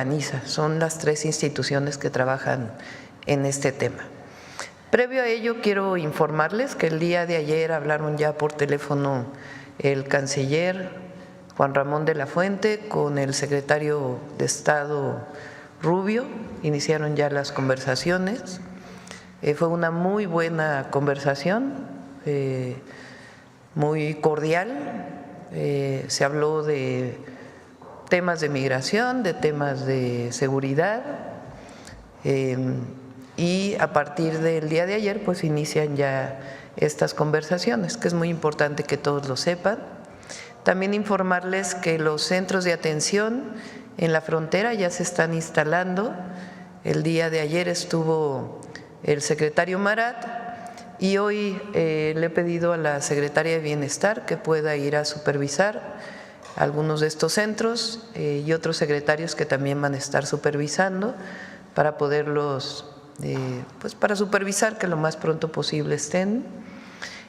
organiza. Son las 3 instituciones que trabajan en este tema. Previo a ello, quiero informarles que el día de ayer hablaron ya por teléfono el canciller Juan Ramón de la Fuente con el secretario de Estado Rubio, iniciaron ya las conversaciones. Fue una muy buena conversación, muy cordial. Se habló de temas de migración, de temas de seguridad, y a partir del día de ayer pues inician ya estas conversaciones, que es muy importante que todos lo sepan. También informarles que los centros de atención en la frontera ya se están instalando. El día de ayer estuvo el secretario Marat y hoy le he pedido a la secretaria de Bienestar que pueda ir a supervisar algunos de estos centros y otros secretarios que también van a estar supervisando para poderlos, pues para supervisar que lo más pronto posible estén.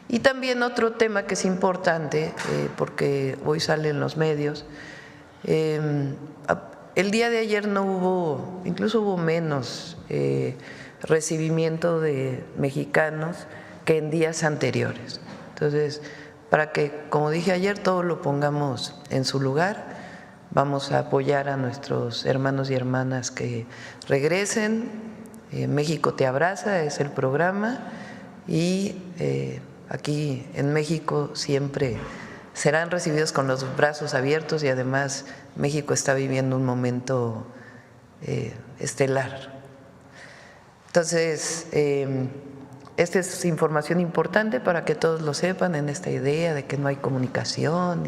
Y también otro tema que es importante, porque hoy salen los medios, el día de ayer no hubo, incluso hubo menos recibimiento de mexicanos que en días anteriores. Entonces, para que, como dije ayer, todo lo pongamos en su lugar, vamos a apoyar a nuestros hermanos y hermanas que regresen. México te abraza es el programa y aquí en México siempre serán recibidos con los brazos abiertos y además México está viviendo un momento estelar. Entonces, esta es información importante para que todos lo sepan en esta idea de que no hay comunicación.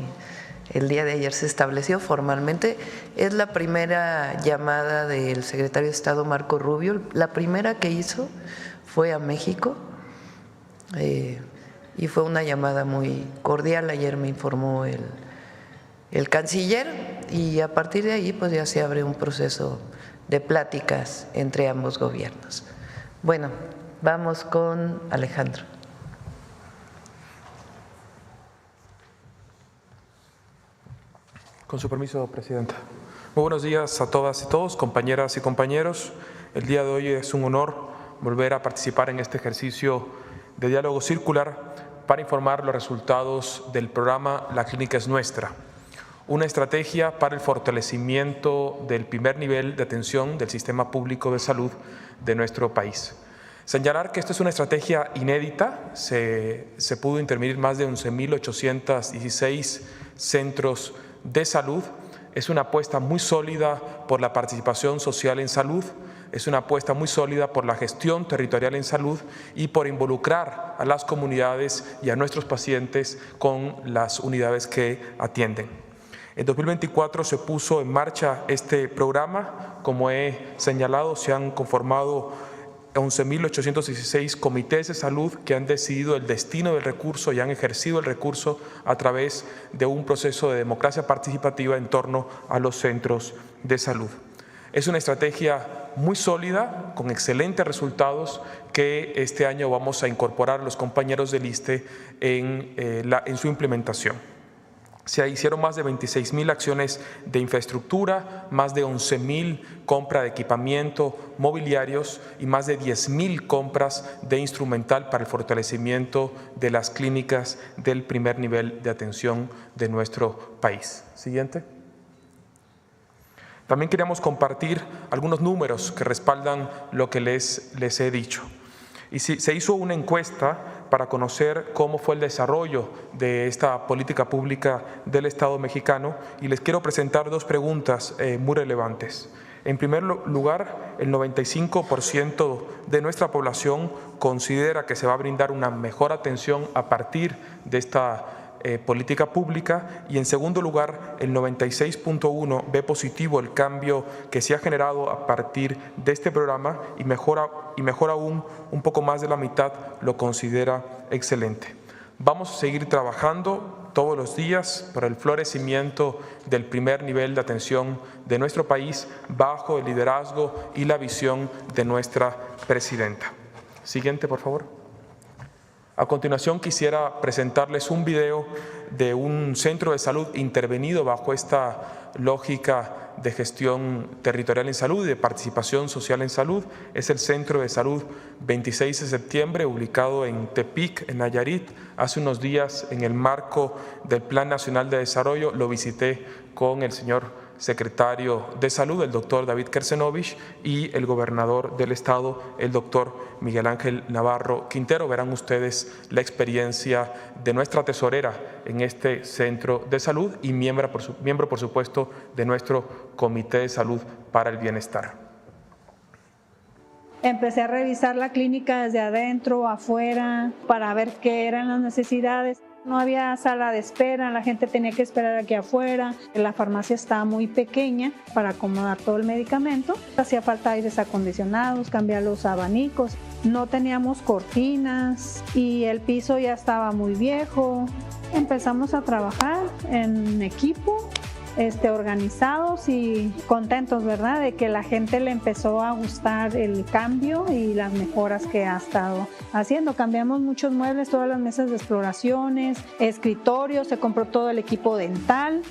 El día de ayer se estableció formalmente, es la primera llamada del secretario de Estado Marco Rubio, la primera que hizo fue a México y fue una llamada muy cordial. Ayer me informó el canciller y a partir de ahí pues ya se abre un proceso de pláticas entre ambos gobiernos. Bueno, vamos con Alejandro. Con su permiso, Presidenta. Muy buenos días a todas y todos, compañeras y compañeros. El día de hoy es un honor volver a participar en este ejercicio de diálogo circular para informar los resultados del programa La Clínica es Nuestra, una estrategia para el fortalecimiento del primer nivel de atención del sistema público de salud de nuestro país. Señalar que esto es una estrategia inédita, se pudo intervenir más de 11.816 centros de salud, es una apuesta muy sólida por la participación social en salud, es una apuesta muy sólida por la gestión territorial en salud y por involucrar a las comunidades y a nuestros pacientes con las unidades que atienden. En 2024 se puso en marcha este programa, como he señalado, se han conformado 11.816 comités de salud que han decidido el destino del recurso y han ejercido el recurso a través de un proceso de democracia participativa en torno a los centros de salud. Es una estrategia muy sólida, con excelentes resultados, que este año vamos a incorporar a los compañeros del ISSSTE en su implementación. Se hicieron más de 26.000 acciones de infraestructura, más de 11.000 compras de equipamiento mobiliarios y más de 10.000 compras de instrumental para el fortalecimiento de las clínicas del primer nivel de atención de nuestro país. Siguiente. También queríamos compartir algunos números que respaldan lo que les he dicho. Y se hizo una encuesta para conocer cómo fue el desarrollo de esta política pública del Estado mexicano y les quiero presentar dos preguntas muy relevantes. En primer lugar, el 95% de nuestra población considera que se va a brindar una mejor atención a partir de esta política pública y en segundo lugar el 96.1% ve positivo el cambio que se ha generado a partir de este programa y mejor aún un poco más de la mitad lo considera excelente. Vamos a seguir trabajando todos los días para el florecimiento del primer nivel de atención de nuestro país bajo el liderazgo y la visión de nuestra presidenta. Siguiente, por favor. A continuación quisiera presentarles un video de un centro de salud intervenido bajo esta lógica de gestión territorial en salud y de participación social en salud. Es el Centro de Salud 26 de septiembre, ubicado en Tepic, en Nayarit. Hace unos días, en el marco del Plan Nacional de Desarrollo, lo visité con el señor secretario de Salud, el doctor David Kersenovich, y el gobernador del estado, el doctor Miguel Ángel Navarro Quintero. Verán ustedes la experiencia de nuestra tesorera en este centro de salud y miembro, por supuesto, de nuestro Comité de Salud para el Bienestar. Empecé a revisar la clínica desde adentro, afuera, para ver qué eran las necesidades. No había sala de espera, la gente tenía que esperar aquí afuera. La farmacia estaba muy pequeña para acomodar todo el medicamento. Hacía falta aires acondicionados, cambiar los abanicos. No teníamos cortinas y el piso ya estaba muy viejo. Empezamos a trabajar en equipo, organizados y contentos, ¿verdad? De que la gente le empezó a gustar el cambio y las mejoras que ha estado haciendo. Cambiamos muchos muebles, todas las mesas de exploraciones, escritorios, se compró todo el equipo dental.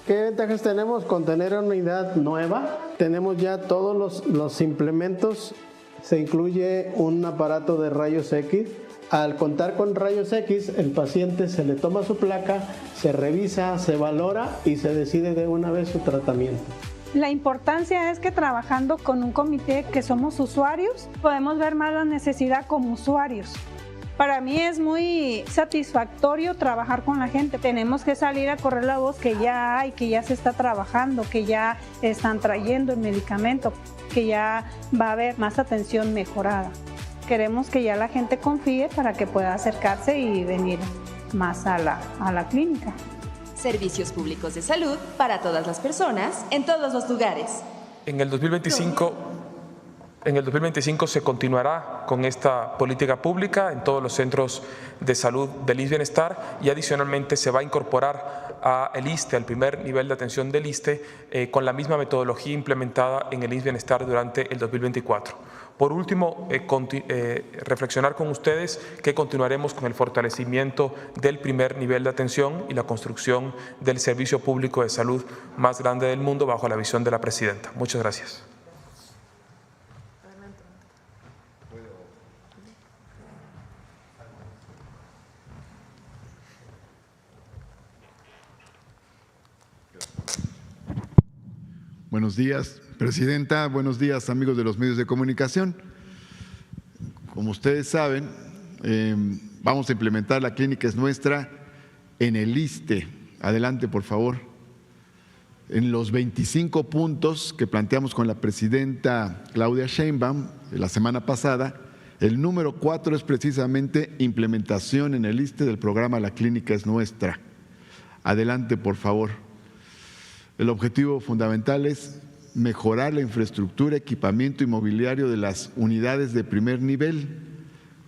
¿Qué ventajas tenemos con tener una unidad nueva? Tenemos ya todos los implementos, se incluye un aparato de rayos X. Al contar con rayos X, el paciente se le toma su placa, se revisa, se valora y se decide de una vez su tratamiento. La importancia es que trabajando con un comité que somos usuarios, podemos ver más la necesidad como usuarios. Para mí es muy satisfactorio trabajar con la gente. Tenemos que salir a correr la voz que ya hay, que ya se está trabajando, que ya están trayendo el medicamento, que ya va a haber más atención mejorada. Queremos que ya la gente confíe para que pueda acercarse y venir más a la clínica. Servicios públicos de salud para todas las personas, en todos los lugares. En el 2025 se continuará con esta política pública en todos los centros de salud del ISSSTE Bienestar y adicionalmente se va a incorporar al ISSSTE, al primer nivel de atención del ISSSTE, con la misma metodología implementada en el ISSSTE Bienestar durante el 2024. Por último, reflexionar con ustedes que continuaremos con el fortalecimiento del primer nivel de atención y la construcción del servicio público de salud más grande del mundo bajo la visión de la presidenta. Muchas gracias. Buenos días, presidenta. Buenos días, amigos de los medios de comunicación. Como ustedes saben, vamos a implementar la Clínica Es Nuestra en el ISSSTE. Adelante, por favor. En los 25 puntos que planteamos con la presidenta Claudia Sheinbaum la semana pasada, el número 4 es precisamente implementación en el ISSSTE del programa La Clínica Es Nuestra. Adelante, por favor. El objetivo fundamental es mejorar la infraestructura, equipamiento y mobiliario de las unidades de primer nivel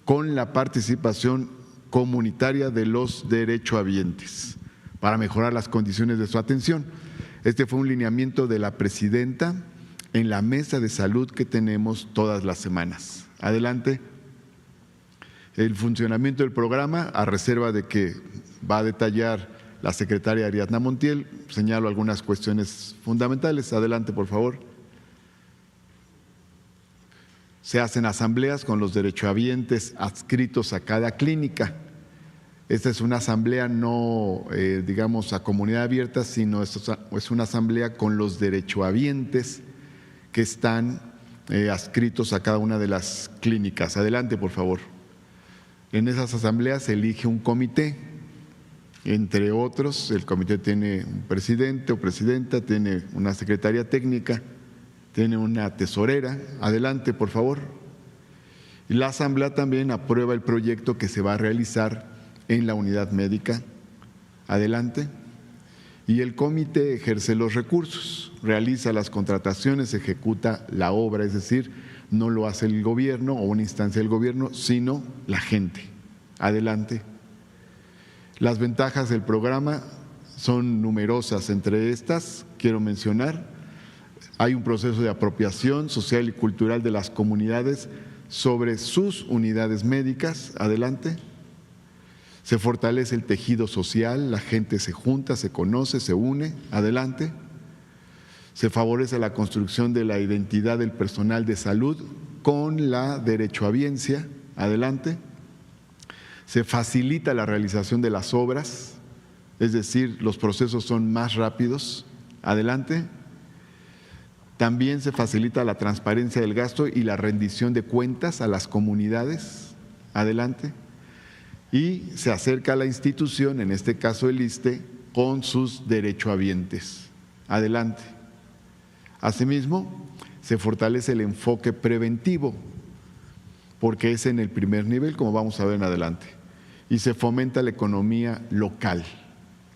con la participación comunitaria de los derechohabientes para mejorar las condiciones de su atención. Este fue un lineamiento de la presidenta en la mesa de salud que tenemos todas las semanas. Adelante. El funcionamiento del programa, a reserva de que va a detallar la secretaria Ariadna Montiel, señalo algunas cuestiones fundamentales. Adelante, por favor. Se hacen asambleas con los derechohabientes adscritos a cada clínica. Esta es una asamblea no, digamos, a comunidad abierta, sino es una asamblea con los derechohabientes que están adscritos a cada una de las clínicas. Adelante, por favor. En esas asambleas se elige un comité. Entre otros, el comité tiene un presidente o presidenta, tiene una secretaria técnica, tiene una tesorera. Adelante, por favor. Y la asamblea también aprueba el proyecto que se va a realizar en la unidad médica. Adelante. Y el comité ejerce los recursos, realiza las contrataciones, ejecuta la obra, es decir, no lo hace el gobierno o una instancia del gobierno, sino la gente. Adelante. Las ventajas del programa son numerosas. Entre estas, quiero mencionar, hay un proceso de apropiación social y cultural de las comunidades sobre sus unidades médicas. Adelante. Se fortalece el tejido social, la gente se junta, se conoce, se une, adelante. Se favorece la construcción de la identidad del personal de salud con la derechohabiencia, adelante. Se facilita la realización de las obras, es decir, los procesos son más rápidos, adelante. También se facilita la transparencia del gasto y la rendición de cuentas a las comunidades, adelante. Y se acerca a la institución, en este caso el ISSSTE, con sus derechohabientes, adelante. Asimismo, se fortalece el enfoque preventivo, porque es en el primer nivel, como vamos a ver en adelante, y se fomenta la economía local.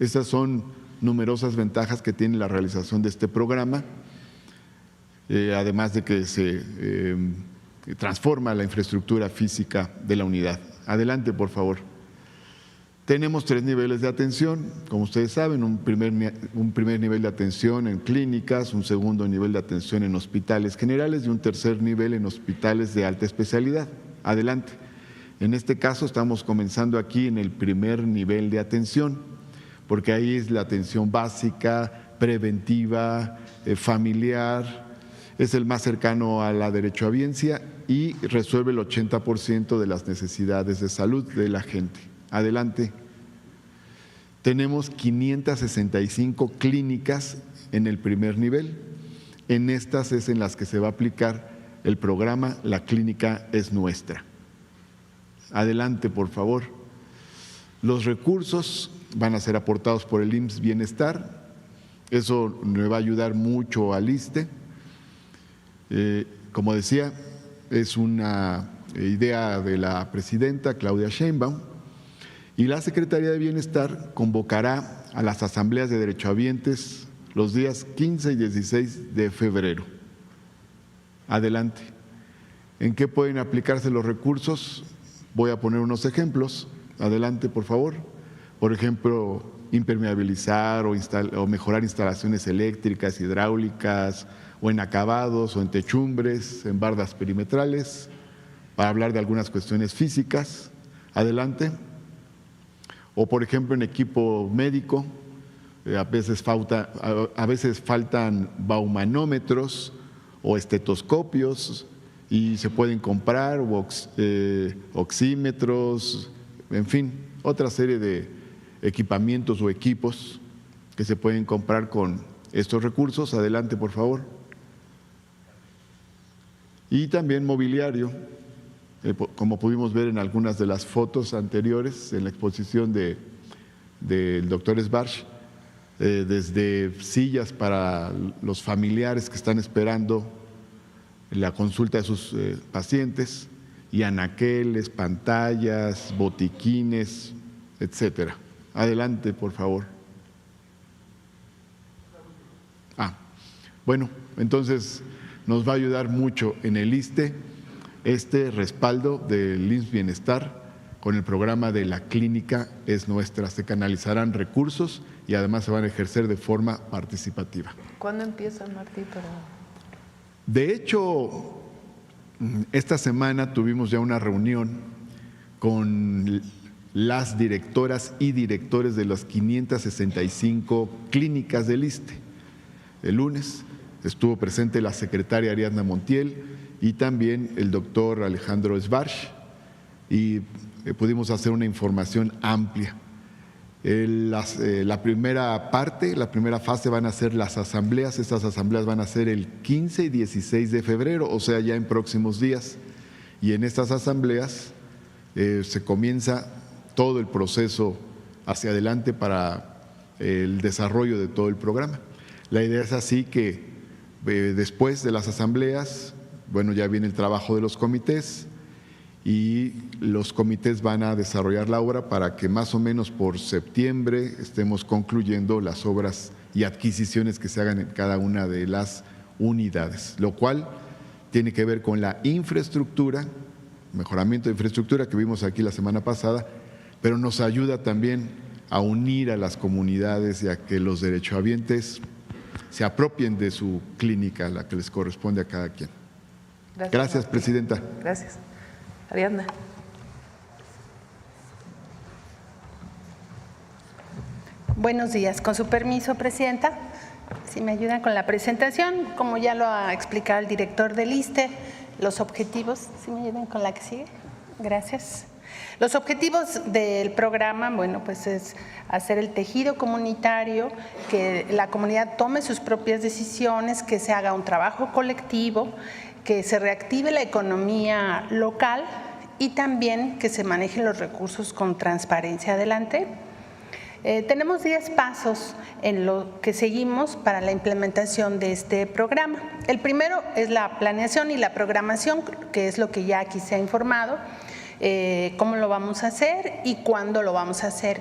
Estas son numerosas ventajas que tiene la realización de este programa, además de que se transforma la infraestructura física de la unidad. Adelante, por favor. Tenemos 3 niveles de atención, como ustedes saben, un primer nivel de atención en clínicas, un segundo nivel de atención en hospitales generales y un tercer nivel en hospitales de alta especialidad. Adelante. En este caso estamos comenzando aquí en el primer nivel de atención, porque ahí es la atención básica, preventiva, familiar, es el más cercano a la derechohabiencia y resuelve el 80% de las necesidades de salud de la gente. Adelante. Tenemos 565 clínicas en el primer nivel. En estas es en las que se va a aplicar el programa La Clínica es Nuestra. Adelante, por favor. Los recursos van a ser aportados por el IMSS Bienestar. Eso le va a ayudar mucho al ISSSTE. Como decía, es una idea de la presidenta Claudia Sheinbaum y la Secretaría de Bienestar convocará a las asambleas de derechohabientes los días 15 y 16 de febrero. Adelante. ¿En qué pueden aplicarse los recursos? Voy a poner unos ejemplos. Adelante, por favor. Por ejemplo, impermeabilizar o mejorar instalaciones eléctricas, hidráulicas, o en acabados, o en techumbres, en bardas perimetrales, para hablar de algunas cuestiones físicas. Adelante. O, por ejemplo, en equipo médico, a veces faltan baumanómetros o estetoscopios y se pueden comprar, o oxímetros, en fin, otra serie de equipamientos o equipos que se pueden comprar con estos recursos. Adelante, por favor. Y también mobiliario, como pudimos ver en algunas de las fotos anteriores en la exposición del doctor Sbarch, desde sillas para los familiares que están esperando la consulta de sus pacientes, y anaqueles, pantallas, botiquines, etcétera. Adelante, por favor. Bueno, entonces nos va a ayudar mucho en el ISSSTE este respaldo del IMSS Bienestar con el programa de La Clínica es Nuestra. Se canalizarán recursos y además se van a ejercer de forma participativa. ¿Cuándo empieza, Martí? De hecho, esta semana tuvimos ya una reunión con las directoras y directores de las 565 clínicas del ISSSTE. El lunes estuvo presente la secretaria Ariadna Montiel y también el doctor Alejandro Sbarch, y pudimos hacer una información amplia. La primera parte, la primera fase van a ser las asambleas. Estas asambleas van a ser el 15 y 16 de febrero, o sea, ya en próximos días. Y en estas asambleas se comienza todo el proceso hacia adelante para el desarrollo de todo el programa. La idea es así que después de las asambleas, bueno, ya viene el trabajo de los comités, y los comités van a desarrollar la obra para que más o menos por septiembre estemos concluyendo las obras y adquisiciones que se hagan en cada una de las unidades, lo cual tiene que ver con la infraestructura, mejoramiento de infraestructura que vimos aquí la semana pasada, pero nos ayuda también a unir a las comunidades y a que los derechohabientes se apropien de su clínica, la que les corresponde a cada quien. Gracias, presidenta. Gracias. Ariadna. Buenos días. Con su permiso, Presidenta, si me ayudan con la presentación, como ya lo ha explicado el director del ISSSTE, los objetivos, si me ayudan con la que sigue. Gracias. Los objetivos del programa, bueno, pues es hacer el tejido comunitario, que la comunidad tome sus propias decisiones, que se haga un trabajo colectivo, que se reactive la economía local y también que se manejen los recursos con transparencia. Adelante. Tenemos 10 pasos en lo que seguimos para la implementación de este programa. El primero es la planeación y la programación, que es lo que ya aquí se ha informado, cómo lo vamos a hacer y cuándo lo vamos a hacer,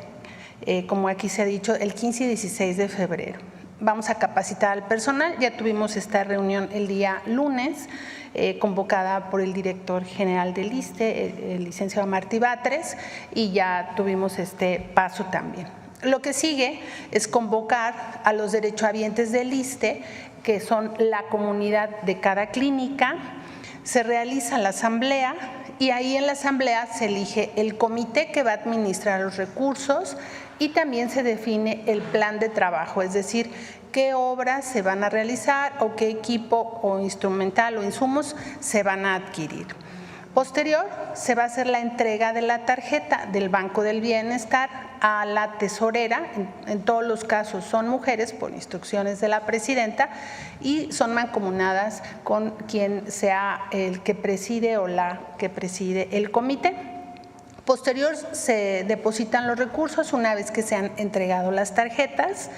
como aquí se ha dicho, el 15 y 16 de febrero. Vamos a capacitar al personal, ya tuvimos esta reunión el día lunes, convocada por el director general del ISSSTE, el licenciado Martí Batres, y ya tuvimos este paso también. Lo que sigue es convocar a los derechohabientes del ISSSTE, que son la comunidad de cada clínica. Se realiza la asamblea y ahí en la asamblea se elige el comité que va a administrar los recursos y también se define el plan de trabajo, es decir, qué obras se van a realizar o qué equipo o instrumental o insumos se van a adquirir. Posterior, se va a hacer la entrega de la tarjeta del Banco del Bienestar a la tesorera, en todos los casos son mujeres por instrucciones de la presidenta y son mancomunadas con quien sea el que preside o la que preside el comité. Posterior, se depositan los recursos una vez que se han entregado las tarjetas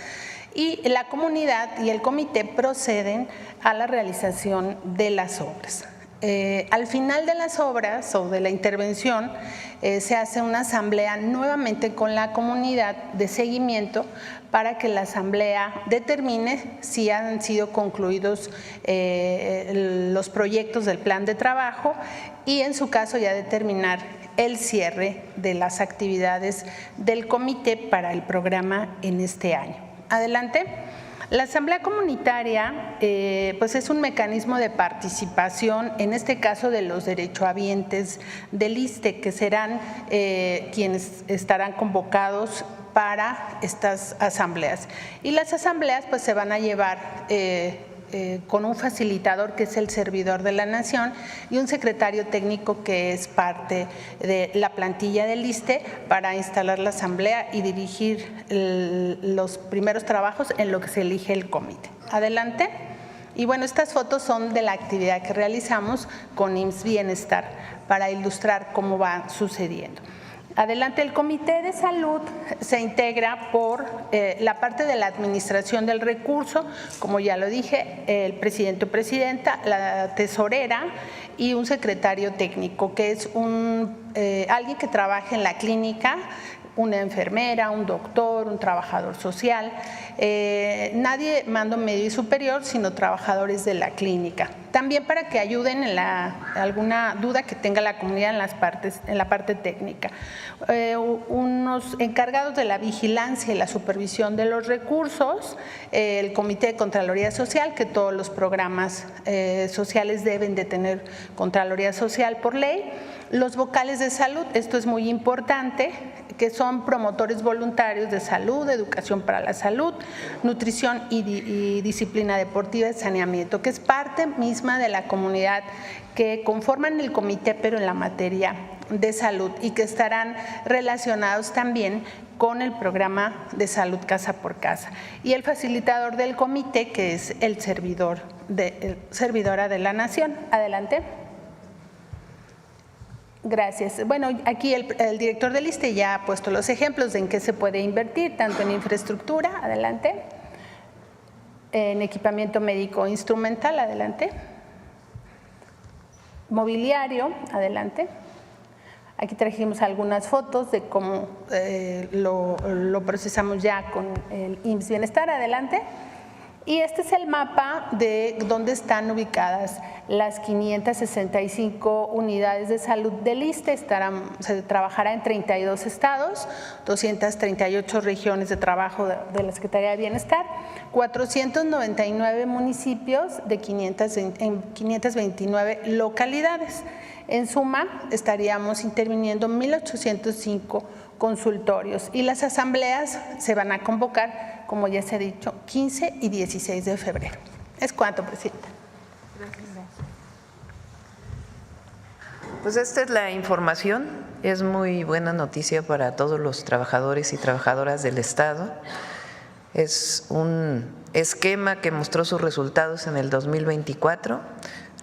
y la comunidad y el comité proceden a la realización de las obras. Al final de las obras o de la intervención se hace una asamblea nuevamente con la comunidad de seguimiento para que la asamblea determine si han sido concluidos los proyectos del plan de trabajo y en su caso ya determinar el cierre de las actividades del comité para el programa en este año. Adelante. La asamblea comunitaria pues es un mecanismo de participación, en este caso de los derechohabientes del ISSSTE, que serán quienes estarán convocados para estas asambleas. Y las asambleas pues se van a llevar con un facilitador que es el servidor de la Nación y un secretario técnico que es parte de la plantilla del ISSSTE para instalar la asamblea y dirigir los primeros trabajos en lo que se elige el comité. Adelante. Y bueno, estas fotos son de la actividad que realizamos con IMSS Bienestar para ilustrar cómo va sucediendo. Adelante, el Comité de Salud se integra por la parte de la administración del recurso, como ya lo dije, el presidente o presidenta, la tesorera y un secretario técnico, que es alguien que trabaja en la clínica, una enfermera, un doctor, un trabajador social, nadie mando medio y superior, sino trabajadores de la clínica. También para que ayuden en alguna duda que tenga la comunidad en la parte técnica. Unos encargados de la vigilancia y la supervisión de los recursos, el Comité de Contraloría Social, que todos los programas sociales deben de tener Contraloría Social por ley. Los vocales de salud, esto es muy importante, que son promotores voluntarios de salud, educación para la salud, nutrición y disciplina deportiva y saneamiento, que es parte misma de la comunidad que conforman el comité, pero en la materia de salud y que estarán relacionados también con el programa de salud casa por casa. Y el facilitador del comité, que es el servidora de la Nación. Adelante. Gracias. Bueno, aquí el director del ISSSTE ya ha puesto los ejemplos de en qué se puede invertir, tanto en infraestructura, adelante, en equipamiento médico instrumental, adelante, mobiliario, adelante. Aquí trajimos algunas fotos de cómo lo procesamos ya con el IMSS Bienestar, adelante. Y este es el mapa de dónde están ubicadas las 565 unidades de salud del ISSSTE. Se trabajará en 32 estados, 238 regiones de trabajo de la Secretaría de Bienestar, 499 municipios de 529 localidades. En suma, estaríamos interviniendo 1,805 consultorios y las asambleas se van a convocar, como ya se ha dicho, 15 y 16 de febrero. Es cuanto, presidenta. Pues esta es la información. Es muy buena noticia para todos los trabajadores y trabajadoras del Estado. Es un esquema que mostró sus resultados en el 2024.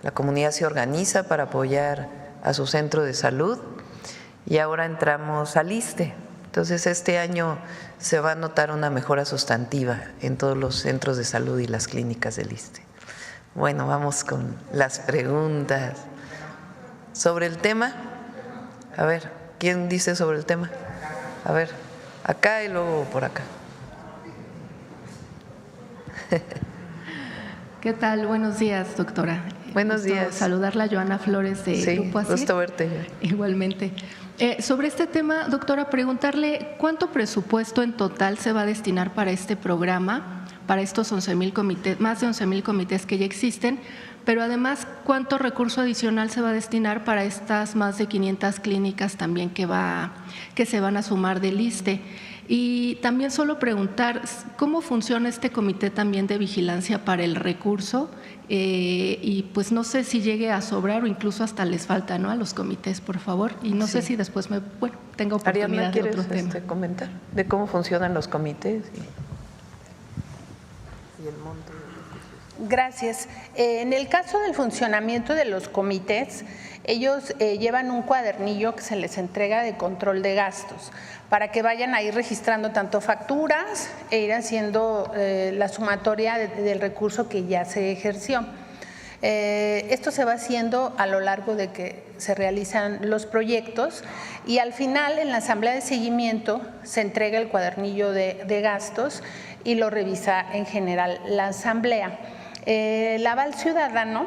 La comunidad se organiza para apoyar a su centro de salud y ahora entramos al ISSSTE. Entonces este año se va a notar una mejora sustantiva en todos los centros de salud y las clínicas del ISSSTE. Bueno, vamos con las preguntas. Sobre el tema, a ver, ¿quién dice sobre el tema? A ver, acá y luego por acá. ¿Qué tal? Buenos días, doctora. Buenos días. Saludarla, Joana Flores de Grupo ASIR. Gusto verte. Igualmente. Sobre este tema, doctora, preguntarle cuánto presupuesto en total se va a destinar para este programa, para estos 11,000 comités, más de 11,000 comités que ya existen, pero además, ¿cuánto recurso adicional se va a destinar para estas más de 500 clínicas también que se van a sumar del ISSSTE? Y también solo preguntar, ¿cómo funciona este comité también de vigilancia para el recurso? Y pues no sé si llegue a sobrar o incluso hasta les falta, ¿no?, a los comités, por favor. Y no sé si después tengo oportunidad Ariadna, de otro ¿quieres tema. comentar de cómo funcionan los comités y el monto? Gracias. En el caso del funcionamiento de los comités, ellos llevan un cuadernillo que se les entrega de control de gastos para que vayan a ir registrando tanto facturas e ir haciendo la sumatoria del recurso que ya se ejerció. Esto se va haciendo a lo largo de que se realizan los proyectos y al final en la asamblea de seguimiento se entrega el cuadernillo de gastos y lo revisa en general la asamblea. El aval ciudadano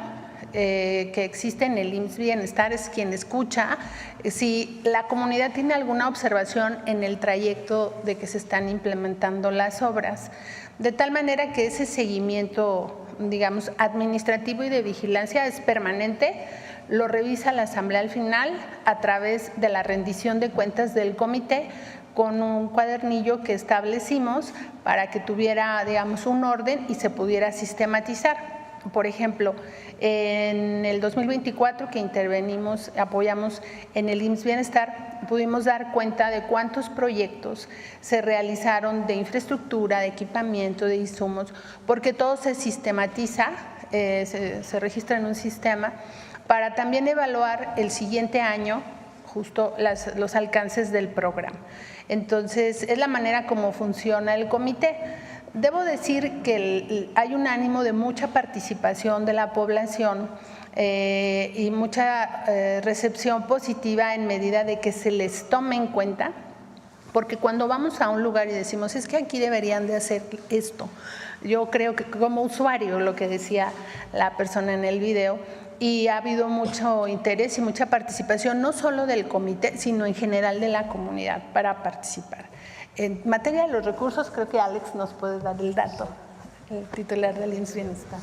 que existe en el IMSS Bienestar es quien escucha si la comunidad tiene alguna observación en el trayecto de que se están implementando las obras, de tal manera que ese seguimiento, digamos, administrativo y de vigilancia es permanente, lo revisa la asamblea al final a través de la rendición de cuentas del comité con un cuadernillo que establecimos para que tuviera, digamos, un orden y se pudiera sistematizar. Por ejemplo, en el 2024 que intervenimos, apoyamos en el IMSS Bienestar, pudimos dar cuenta de cuántos proyectos se realizaron de infraestructura, de equipamiento, de insumos, porque todo se sistematiza, se registra en un sistema para también evaluar el siguiente año justo los alcances del programa. Entonces, es la manera como funciona el comité. Debo decir que hay un ánimo de mucha participación de la población y mucha recepción positiva en medida de que se les tome en cuenta, porque cuando vamos a un lugar y decimos, es que aquí deberían de hacer esto, yo creo que como usuario, lo que decía la persona en el video, y ha habido mucho interés y mucha participación, no solo del comité, sino en general de la comunidad para participar. En materia de los recursos, creo que Alex nos puede dar el dato, el titular del IMSS Bienestar.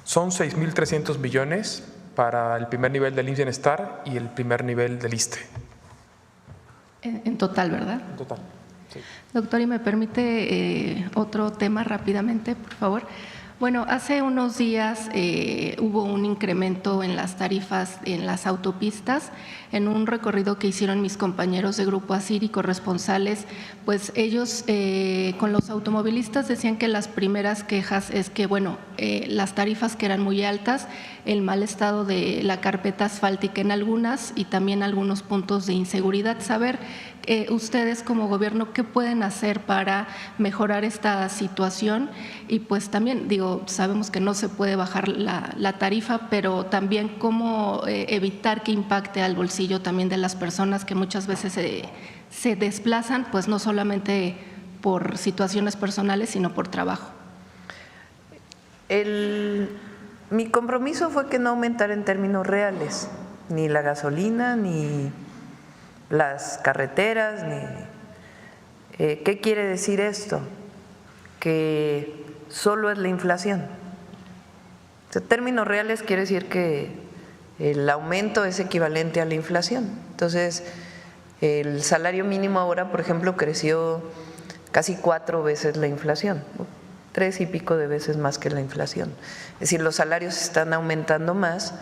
Son 6,300 millones para el primer nivel del IMSS Bienestar y el primer nivel del ISSSTE. En total, ¿verdad? En total, sí. Doctor, ¿y me permite otro tema rápidamente, por favor? Bueno, hace unos días hubo un incremento en las tarifas en las autopistas. En un recorrido que hicieron mis compañeros de Grupo ASIR y corresponsales, pues ellos con los automovilistas decían que las primeras quejas es que, bueno, las tarifas que eran muy altas, el mal estado de la carpeta asfáltica en algunas y también algunos puntos de inseguridad. Saber ustedes como gobierno qué pueden hacer para mejorar esta situación y pues también, digo, sabemos que no se puede bajar la tarifa, pero también cómo evitar que impacte al bolsillo también de las personas que muchas veces se desplazan, pues no solamente por situaciones personales, sino por trabajo. Mi compromiso fue que no aumentara en términos reales, ni la gasolina, ni las carreteras, ¿qué quiere decir esto? Que solo es la inflación, Términos reales quiere decir que el aumento es equivalente a la inflación. Entonces, el salario mínimo ahora, por ejemplo, creció casi 4 veces la inflación, 3 y pico de veces más que la inflación. Es decir, los salarios están aumentando más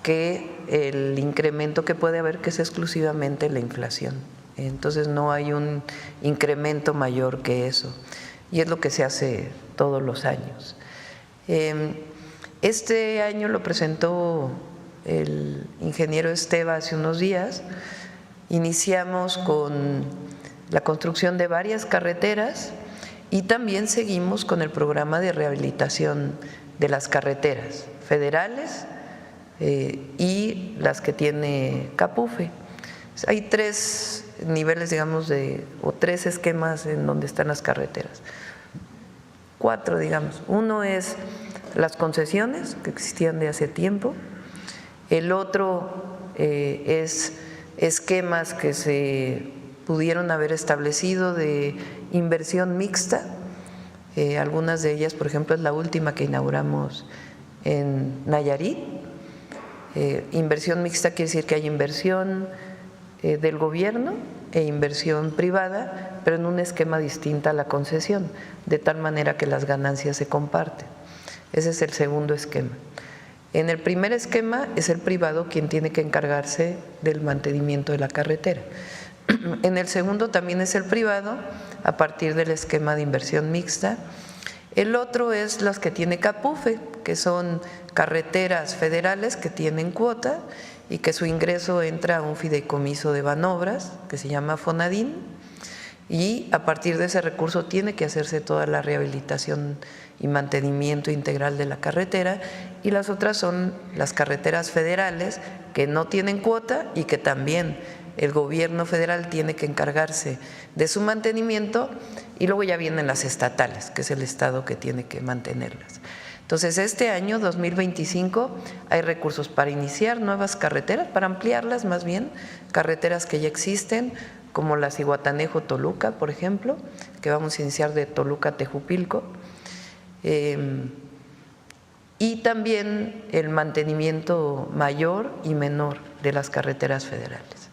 que el incremento que puede haber, que es exclusivamente la inflación. Entonces no hay un incremento mayor que eso, y es lo que se hace todos los años. Este año lo presentó el ingeniero Esteva hace unos días. Iniciamos con la construcción de varias carreteras y también seguimos con el programa de rehabilitación de las carreteras federales y las que tiene Capufe. Hay 3 niveles, digamos, o 3 esquemas en donde están las carreteras. 4, digamos. Uno es las concesiones, que existían de hace tiempo. El otro es esquemas que se pudieron haber establecido de inversión mixta. Algunas de ellas, por ejemplo, es la última que inauguramos en Nayarit. Inversión mixta quiere decir que hay inversión del gobierno e inversión privada, pero en un esquema distinto a la concesión, de tal manera que las ganancias se comparten. Ese es el segundo esquema. En el primer esquema es el privado quien tiene que encargarse del mantenimiento de la carretera. En el segundo también es el privado a partir del esquema de inversión mixta. El otro es las que tiene Capufe, que son carreteras federales que tienen cuota y que su ingreso entra a un fideicomiso de Banobras que se llama Fonadín, y a partir de ese recurso tiene que hacerse toda la rehabilitación y mantenimiento integral de la carretera, y las otras son las carreteras federales que no tienen cuota y que también el gobierno federal tiene que encargarse de su mantenimiento, y luego ya vienen las estatales, que es el Estado que tiene que mantenerlas. Entonces, este año 2025 hay recursos para iniciar nuevas carreteras, para ampliarlas más bien, carreteras que ya existen, como la Zihuatanejo-Toluca, por ejemplo, que vamos a iniciar de Toluca a Tejupilco, y también el mantenimiento mayor y menor de las carreteras federales.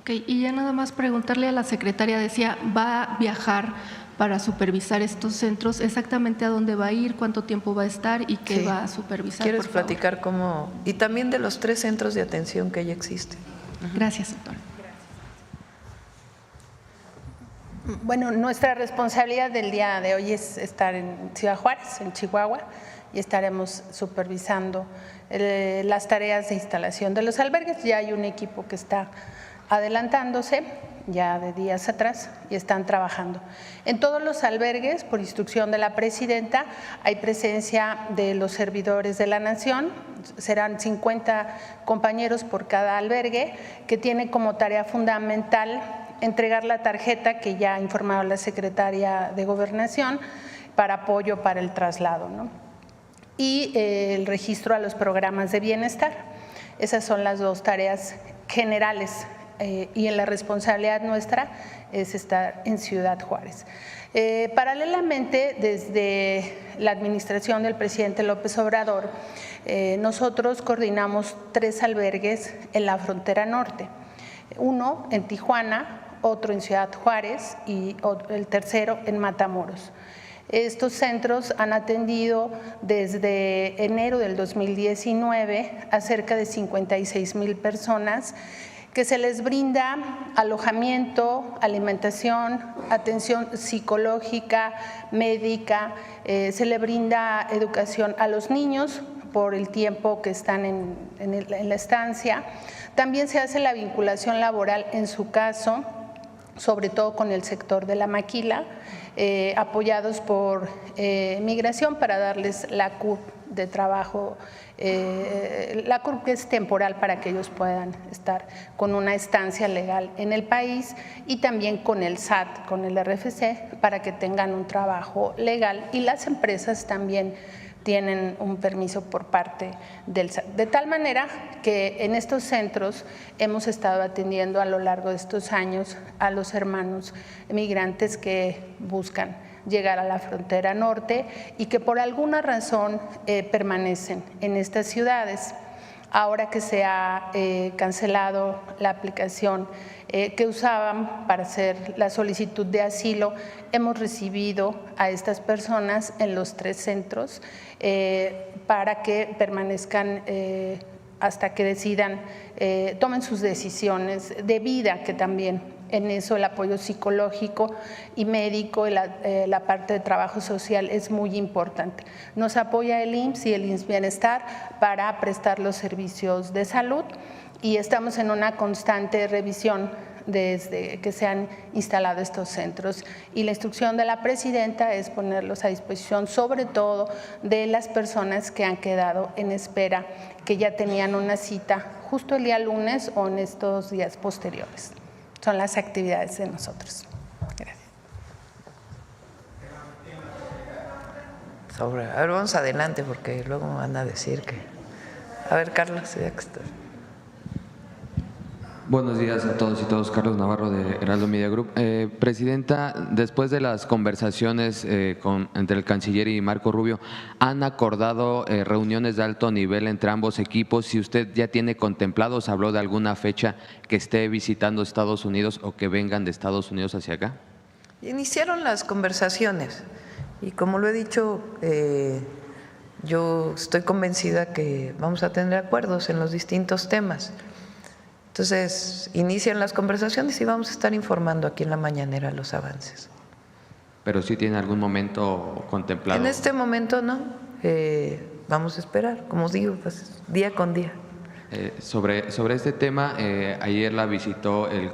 Ok, y ya nada más preguntarle a la secretaria, decía, va a viajar para supervisar estos centros, exactamente a dónde va a ir, cuánto tiempo va a estar y qué va a supervisar. ¿Quieres platicar cómo? Y también de los 3 centros de atención que ya existen. Gracias, doctora. Bueno, nuestra responsabilidad del día de hoy es estar en Ciudad Juárez, en Chihuahua, y estaremos supervisando las tareas de instalación de los albergues. Ya hay un equipo que está adelantándose ya de días atrás y están trabajando. En todos los albergues, por instrucción de la presidenta, hay presencia de los servidores de la Nación. Serán 50 compañeros por cada albergue, que tiene como tarea fundamental entregar la tarjeta que ya ha informado la secretaria de Gobernación para apoyo para el traslado, ¿no? Y el registro a los programas de bienestar. Esas son las 2 tareas generales, y en la responsabilidad nuestra es estar en Ciudad Juárez. Paralelamente, desde la administración del presidente López Obrador, nosotros coordinamos 3 albergues en la frontera norte, uno en Tijuana, otro en Ciudad Juárez y el tercero en Matamoros. Estos centros han atendido desde enero del 2019 a cerca de 56,000 personas, que se les brinda alojamiento, alimentación, atención psicológica, médica, se le brinda educación a los niños por el tiempo que están en la estancia. También se hace la vinculación laboral en su caso, sobre todo con el sector de la maquila, apoyados por Migración para darles la CURP de trabajo, la CURP que es temporal para que ellos puedan estar con una estancia legal en el país, y también con el SAT, con el RFC, para que tengan un trabajo legal, y las empresas también tienen un permiso por parte del SAT. De tal manera que en estos centros hemos estado atendiendo a lo largo de estos años a los hermanos migrantes que buscan llegar a la frontera norte y que por alguna razón permanecen en estas ciudades. Ahora que se ha cancelado la aplicación que usaban para hacer la solicitud de asilo, hemos recibido a estas personas en los 3 centros para que permanezcan hasta que decidan, tomen sus decisiones de vida, que también en eso el apoyo psicológico y médico y la parte de trabajo social es muy importante. Nos apoya el IMSS y el IMSS Bienestar para prestar los servicios de salud y estamos en una constante revisión desde que se han instalado estos centros. Y la instrucción de la presidenta es ponerlos a disposición, sobre todo de las personas que han quedado en espera, que ya tenían una cita justo el día lunes o en estos días posteriores. Son las actividades de nosotros. Gracias. A ver, vamos adelante porque luego me van a decir que… A ver, Carlos, ya que estás. Buenos días a todos y todos. Carlos Navarro de Heraldo Media Group. Presidenta, después de las conversaciones entre el canciller y Marco Rubio, ¿han acordado reuniones de alto nivel entre ambos equipos? Si usted ya tiene contemplados, ¿habló de alguna fecha que esté visitando Estados Unidos o que vengan de Estados Unidos hacia acá? Iniciaron las conversaciones y como lo he dicho, yo estoy convencida que vamos a tener acuerdos en los distintos temas. Entonces, inician las conversaciones y vamos a estar informando aquí en la mañanera los avances. ¿Pero sí tiene algún momento contemplado? En este momento no, vamos a esperar, como digo, pues día con día. Sobre este tema, ayer la visitó el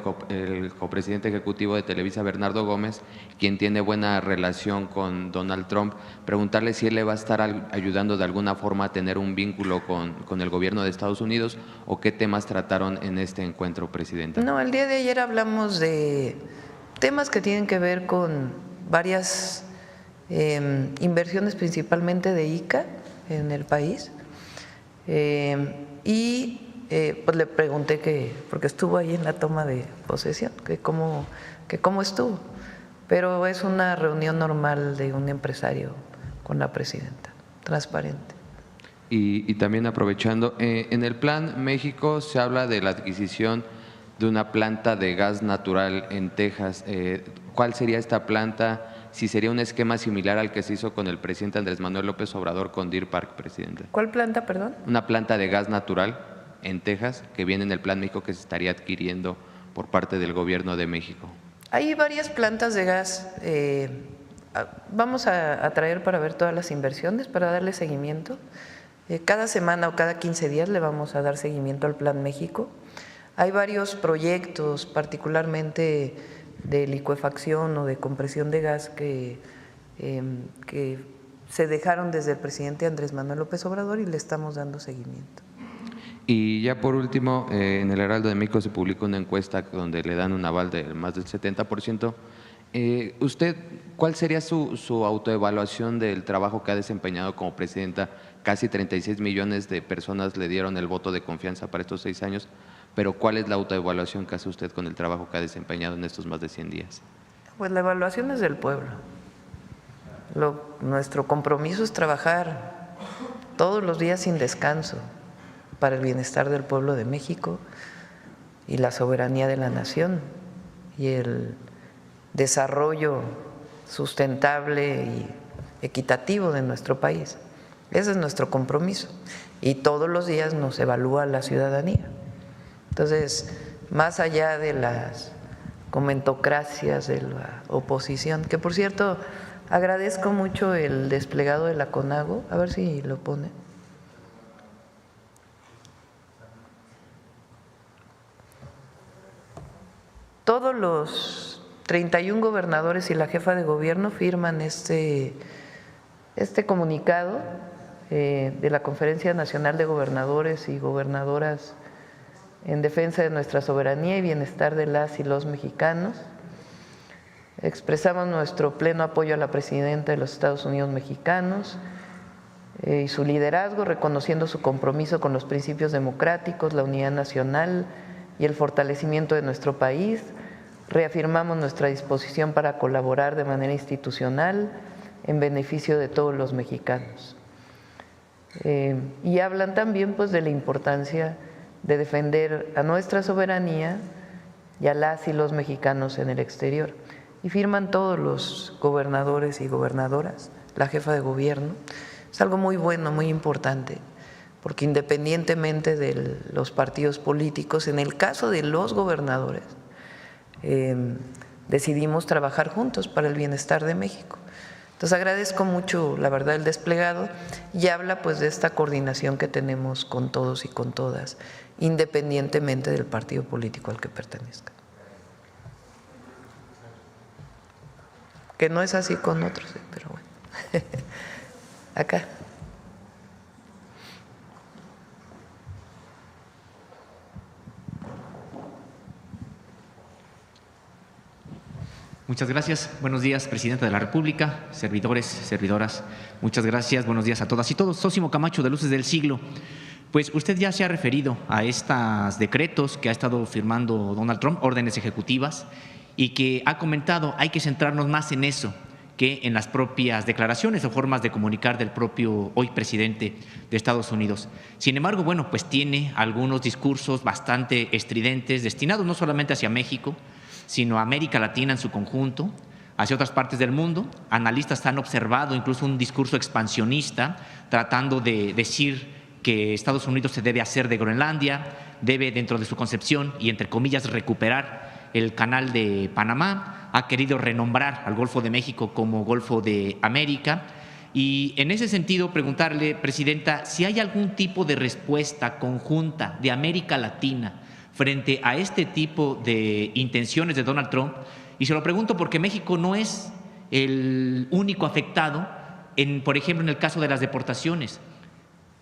copresidente ejecutivo de Televisa, Bernardo Gómez, quien tiene buena relación con Donald Trump. Preguntarle si él le va a estar ayudando de alguna forma a tener un vínculo con el gobierno de Estados Unidos o qué temas trataron en este encuentro, presidenta. No, el día de ayer hablamos de temas que tienen que ver con varias inversiones, principalmente de ICA en el país. Pues le pregunté porque estuvo ahí en la toma de posesión, que cómo estuvo, pero es una reunión normal de un empresario con la presidenta, transparente. Y también aprovechando, en el Plan México se habla de la adquisición de una planta de gas natural en Texas. ¿Cuál sería esta planta? Si sería un esquema similar al que se hizo con el presidente Andrés Manuel López Obrador con Deer Park, presidente. ¿Cuál planta, perdón? Una planta de gas natural en Texas que viene en el Plan México que se estaría adquiriendo por parte del gobierno de México. Hay varias plantas de gas. Vamos a traer para ver todas las inversiones, para darle seguimiento. Cada semana o cada 15 días le vamos a dar seguimiento al Plan México. Hay varios proyectos, particularmente de licuefacción o de compresión de gas que se dejaron desde el presidente Andrés Manuel López Obrador y le estamos dando seguimiento. Y ya por último, en el Heraldo de México se publicó una encuesta donde le dan un aval de más del 70%. ¿Usted cuál sería su autoevaluación del trabajo que ha desempeñado como presidenta? Casi 36 millones de personas le dieron el voto de confianza para estos 6 años. Pero ¿cuál es la autoevaluación que hace usted con el trabajo que ha desempeñado en estos más de 100 días? Pues la evaluación es del pueblo. Nuestro compromiso es trabajar todos los días sin descanso para el bienestar del pueblo de México y la soberanía de la nación y el desarrollo sustentable y equitativo de nuestro país. Ese es nuestro compromiso y todos los días nos evalúa la ciudadanía. Entonces, más allá de las comentocracias de la oposición, que por cierto, agradezco mucho el desplegado de la CONAGO, a ver si lo pone. Todos los 31 gobernadores y la jefa de gobierno firman este comunicado de la Conferencia Nacional de Gobernadores y Gobernadoras en defensa de nuestra soberanía y bienestar de las y los mexicanos. Expresamos nuestro pleno apoyo a la presidenta de los Estados Unidos mexicanos y su liderazgo, reconociendo su compromiso con los principios democráticos, la unidad nacional y el fortalecimiento de nuestro país, reafirmamos nuestra disposición para colaborar de manera institucional en beneficio de todos los mexicanos. Y hablan también pues de la importancia de defender a nuestra soberanía y a las y los mexicanos en el exterior. Y firman todos los gobernadores y gobernadoras, la jefa de gobierno. Es algo muy bueno, muy importante, porque independientemente de los partidos políticos, en el caso de los gobernadores, decidimos trabajar juntos para el bienestar de México. Entonces agradezco mucho, la verdad, el desplegado y habla pues de esta coordinación que tenemos con todos y con todas, independientemente del partido político al que pertenezcan. Que no es así con otros, pero bueno. Acá. Muchas gracias. Buenos días, Presidenta de la República, servidores, servidoras. Muchas gracias. Buenos días a todas y todos. Sósimo Camacho, de Luces del Siglo. Pues usted ya se ha referido a estos decretos que ha estado firmando Donald Trump, órdenes ejecutivas, y que ha comentado hay que centrarnos más en eso que en las propias declaraciones o formas de comunicar del propio hoy presidente de Estados Unidos. Sin embargo, bueno, pues tiene algunos discursos bastante estridentes destinados no solamente hacia México, sino a América Latina en su conjunto, hacia otras partes del mundo. Analistas han observado incluso un discurso expansionista tratando de decir que Estados Unidos se debe hacer de Groenlandia, debe dentro de su concepción y entre comillas recuperar el canal de Panamá, ha querido renombrar al Golfo de México como Golfo de América. Y en ese sentido preguntarle, Presidenta, si hay algún tipo de respuesta conjunta de América Latina frente a este tipo de intenciones de Donald Trump. Y se lo pregunto porque México no es el único afectado, por ejemplo, en el caso de las deportaciones.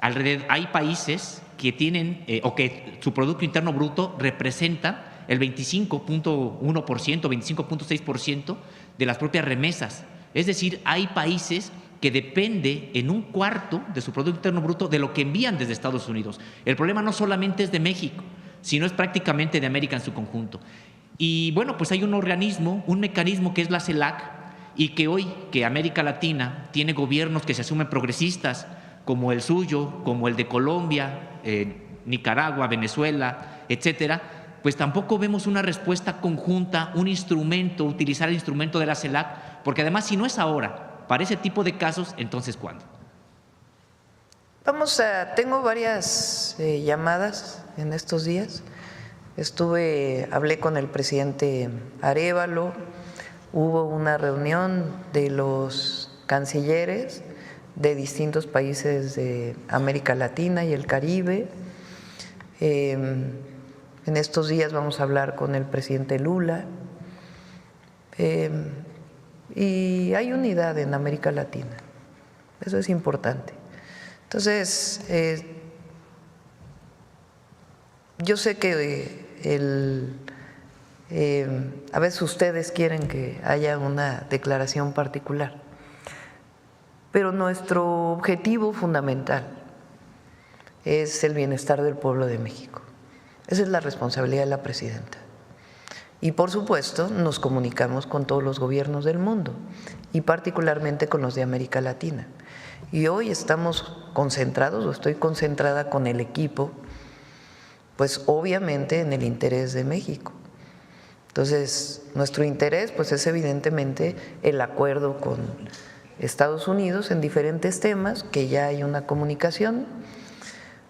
Hay países que tienen, o que su Producto Interno Bruto representa el 25.1%, 25.6% de las propias remesas. Es decir, hay países que depende en un cuarto de su Producto Interno Bruto de lo que envían desde Estados Unidos. El problema no solamente es de México, sino es prácticamente de América en su conjunto. Y bueno, pues hay un organismo, un mecanismo que es la CELAC, y que hoy que América Latina tiene gobiernos que se asumen progresistas, como el suyo, como el de Colombia, Nicaragua, Venezuela, etcétera, pues tampoco vemos una respuesta conjunta, un instrumento, utilizar el instrumento de la CELAC, porque además si no es ahora, para ese tipo de casos, entonces ¿cuándo? Tengo varias llamadas en estos días. Hablé con el presidente Arévalo, hubo una reunión de los cancilleres de distintos países de América Latina y el Caribe. En estos días vamos a hablar con el presidente Lula. Y hay unidad en América Latina, eso es importante. Entonces, yo sé que a veces ustedes quieren que haya una declaración particular, pero nuestro objetivo fundamental es el bienestar del pueblo de México. Esa es la responsabilidad de la presidenta. Y por supuesto nos comunicamos con todos los gobiernos del mundo y particularmente con los de América Latina. Y hoy estamos concentrados, o estoy concentrada con el equipo, pues obviamente en el interés de México. Entonces, nuestro interés pues es evidentemente el acuerdo con Estados Unidos en diferentes temas, que ya hay una comunicación.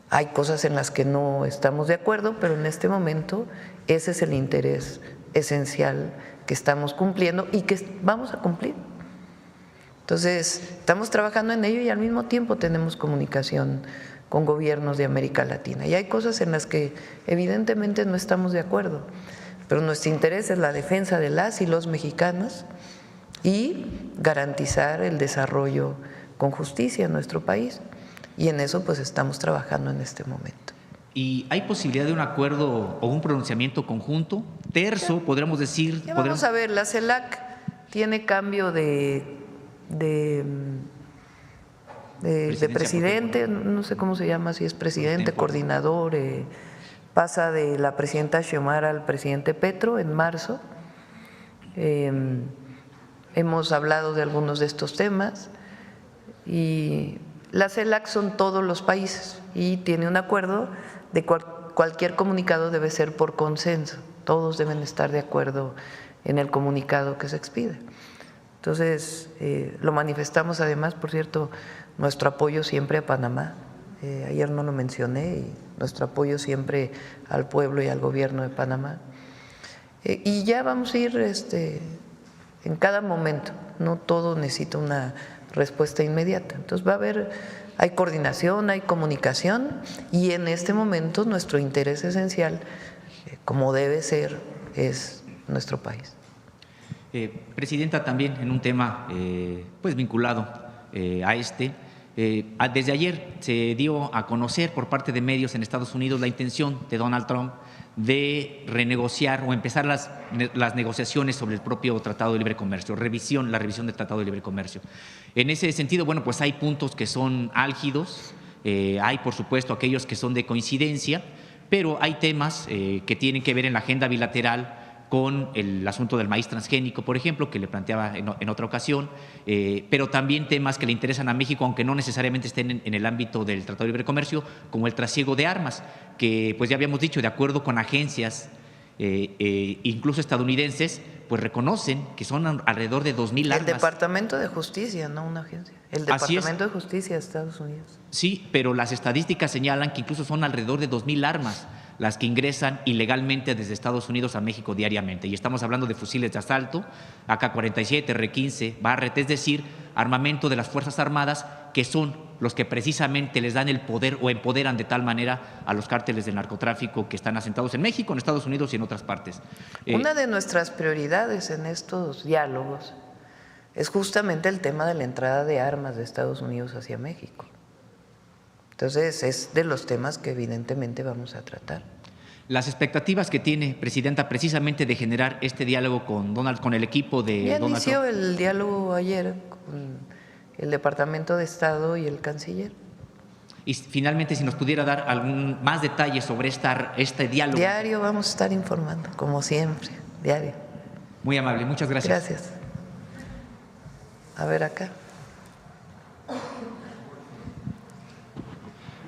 Hay cosas en las que no estamos de acuerdo, pero en este momento ese es el interés esencial que estamos cumpliendo y que vamos a cumplir. Entonces, estamos trabajando en ello y al mismo tiempo tenemos comunicación con gobiernos de América Latina. Y hay cosas en las que evidentemente no estamos de acuerdo, pero nuestro interés es la defensa de las y los mexicanos y garantizar el desarrollo con justicia en nuestro país. Y en eso pues estamos trabajando en este momento. ¿Y hay posibilidad de un acuerdo o un pronunciamiento conjunto? Terzo, podríamos decir. Vamos a ver, la CELAC tiene cambio de presidente, no sé cómo se llama, si es presidente, coordinador, pasa de la presidenta Xiomara al presidente Petro en marzo. Hemos hablado de algunos de estos temas y la CELAC son todos los países y tiene un acuerdo de cualquier comunicado debe ser por consenso, todos deben estar de acuerdo en el comunicado que se expide. Entonces, lo manifestamos además, por cierto, nuestro apoyo siempre a Panamá. Ayer no lo mencioné, y nuestro apoyo siempre al pueblo y al gobierno de Panamá. Y ya vamos a ir en cada momento, no todo necesita una respuesta inmediata. Entonces hay coordinación, hay comunicación y en este momento nuestro interés esencial, como debe ser, es nuestro país. Presidenta, también en un tema pues vinculado a desde ayer se dio a conocer por parte de medios en Estados Unidos la intención de Donald Trump de renegociar o empezar las negociaciones sobre el propio Tratado de Libre Comercio, la revisión del Tratado de Libre Comercio. En ese sentido, bueno, pues hay puntos que son álgidos, hay por supuesto aquellos que son de coincidencia, pero hay temas que tienen que ver en la agenda bilateral con el asunto del maíz transgénico, por ejemplo, que le planteaba en otra ocasión, pero también temas que le interesan a México, aunque no necesariamente estén en el ámbito del Tratado de Libre Comercio, como el trasiego de armas, que pues ya habíamos dicho, de acuerdo con agencias incluso estadounidenses, pues reconocen que son alrededor de 2,000 armas. El Departamento de Justicia, no una agencia. El Departamento de Justicia de Estados Unidos. Sí, pero las estadísticas señalan que incluso son alrededor de 2,000 armas las que ingresan ilegalmente desde Estados Unidos a México diariamente. Y estamos hablando de fusiles de asalto, AK-47, R-15, Barrett, es decir, armamento de las Fuerzas Armadas, que son los que precisamente les dan el poder o empoderan de tal manera a los cárteles del narcotráfico que están asentados en México, en Estados Unidos y en otras partes. Una de nuestras prioridades en estos diálogos es justamente el tema de la entrada de armas de Estados Unidos hacia México. Entonces, es de los temas que evidentemente vamos a tratar. Las expectativas que tiene, Presidenta, precisamente de generar este diálogo con el equipo de Ya Donald inició Trump. el diálogo ayer con el Departamento de Estado y el Canciller. Y finalmente, si nos pudiera dar algún más detalles sobre este diálogo. Diario vamos a estar informando, como siempre, diario. Muy amable, muchas gracias. Gracias. A ver acá.